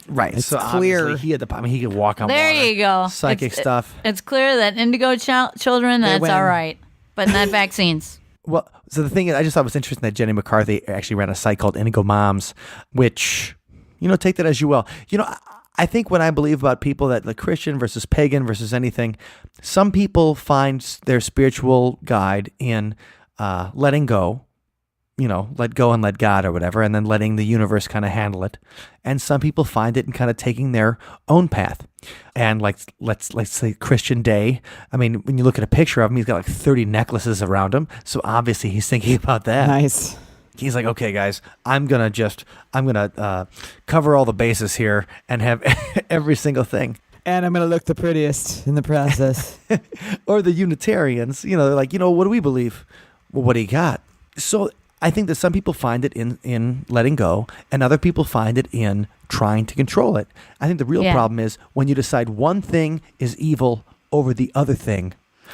right. it's so clear. obviously he had the. I mean, he could walk on There water. you go. Psychic stuff. It's clear that indigo children, that's win. all right, but not vaccines. Well, so the thing is, I just thought it was interesting that Jenny McCarthy actually ran a site called Indigo Moms, which, you know, take that as you will. You know, I think when I believe about people that like Christian versus pagan versus anything, some people find their spiritual guide in letting go, you know, let go and let God or whatever, and then letting the universe kind of handle it. And some people find it in kind of taking their own path. And like, let's say Christian Day. I mean, when you look at a picture of him, he's got like 30 necklaces around him. So obviously he's thinking about that. Nice. He's like, okay, guys, I'm going to cover all the bases here and have every single thing. And I'm going to look the prettiest in the process. Or the Unitarians, you know, they're like, you know, what do we believe? Well, what do you got? So I think that some people find it in letting go and other people find it in trying to control it. I think the real problem is when you decide one thing is evil over the other thing.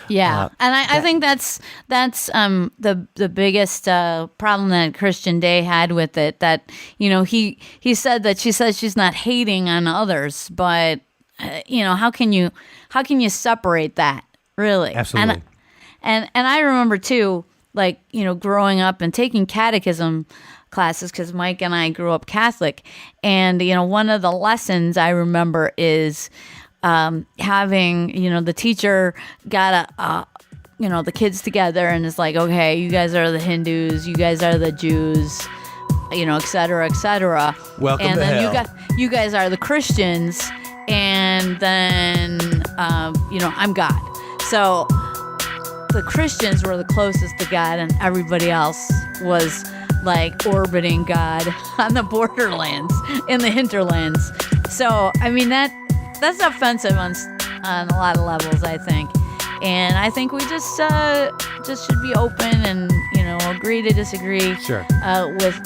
Yeah, and I think that's the biggest problem that Christian Day had with it. That, you know, he said that she says she's not hating on others, but you know, how can you separate that, really? Absolutely. And I remember too, like, you know, growing up and taking catechism classes, because Mike and I grew up Catholic, and you know, one of the lessons I remember is having, you know, the teacher got you know, the kids together and is like, okay, you guys are the Hindus, you guys are the Jews, you know, et cetera, et cetera. Welcome and to then hell. you guys are the Christians, and then you know, I'm God. So the Christians were the closest to God, and everybody else was like orbiting God on the borderlands, in the hinterlands. So I mean, that's offensive on on a lot of levels, I think. And I think we just should be open and, agree to disagree. Sure.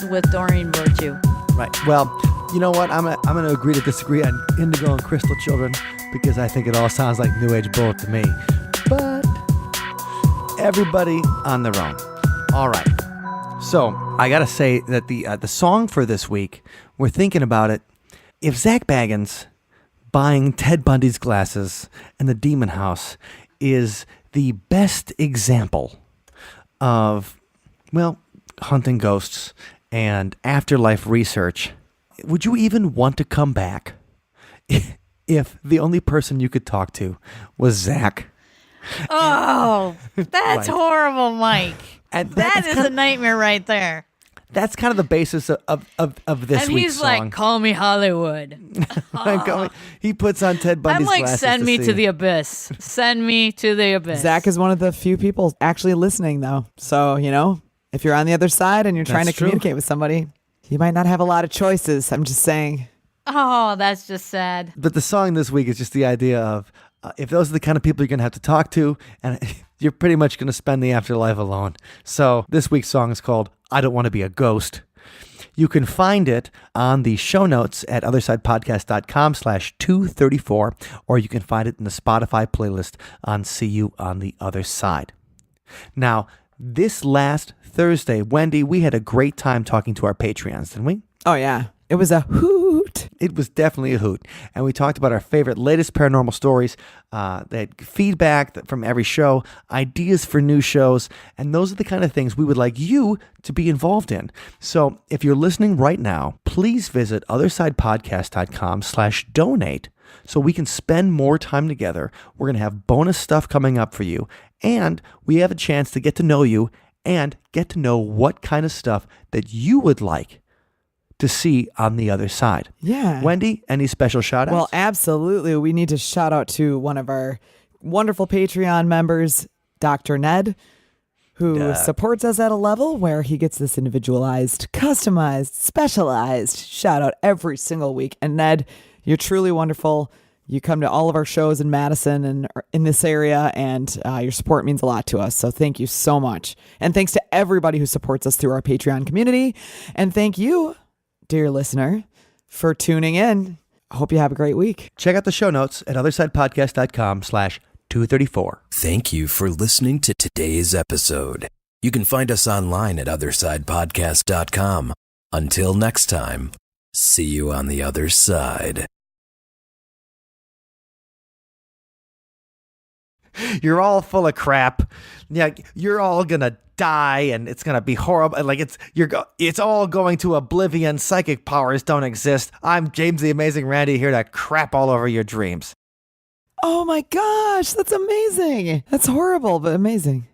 With Doreen Virtue. Right. Well, you know what? I'm gonna agree to disagree on Indigo and Crystal Children because I think it all sounds like New Age Bullet to me. But everybody on their own. All right. So I gotta say that the song for this week, we're thinking about it. If Zach Baggins buying Ted Bundy's glasses in the Demon House is the best example of, well, hunting ghosts and afterlife research, would you even want to come back if the only person you could talk to was Zach? Oh, that's horrible, Mike. And that is a nightmare right there. That's kind of the basis of this and week's song. And he's like, call me Hollywood. He puts on Ted Bundy's I'm like, glasses send me see. to the abyss. Send me to the abyss. Zach is one of the few people actually listening, though. So, if you're on the other side and you're trying to communicate with somebody, you might not have a lot of choices. I'm just saying. Oh, that's just sad. But the song this week is just the idea of if those are the kind of people you're going to have to talk to, and you're pretty much going to spend the afterlife alone. So this week's song is called I Don't Want to Be a Ghost. You can find it on the show notes at othersidepodcast.com/234, or you can find it in the Spotify playlist on See You on the Other Side. Now, this last Thursday, Wendy, we had a great time talking to our Patreons, didn't we? Oh, yeah. It was a hoot. It was definitely a hoot. And we talked about our favorite latest paranormal stories, that feedback from every show, ideas for new shows, and those are the kind of things we would like you to be involved in. So if you're listening right now, please visit othersidepodcast.com/donate so we can spend more time together. We're going to have bonus stuff coming up for you, and we have a chance to get to know you and get to know what kind of stuff that you would like to see on the other side. Yeah. Wendy, any special shout outs? Well, absolutely. We need to shout out to one of our wonderful Patreon members, Dr. Ned, who supports us at a level where he gets this individualized, customized, specialized shout out every single week. And Ned, you're truly wonderful. You come to all of our shows in Madison and in this area, and your support means a lot to us. So thank you so much. And thanks to everybody who supports us through our Patreon community. And thank you, dear listener, for tuning in. I hope you have a great week. Check out the show notes at othersidepodcast.com/234. Thank you for listening to today's episode. You can find us online at othersidepodcast.com. Until next time, see you on the other side. You're all full of crap. Yeah, you're all gonna die, and it's gonna be horrible. Like it's all going to oblivion. Psychic powers don't exist. I'm James the Amazing Randy, here to crap all over your dreams. Oh my gosh, that's amazing. That's horrible, but amazing.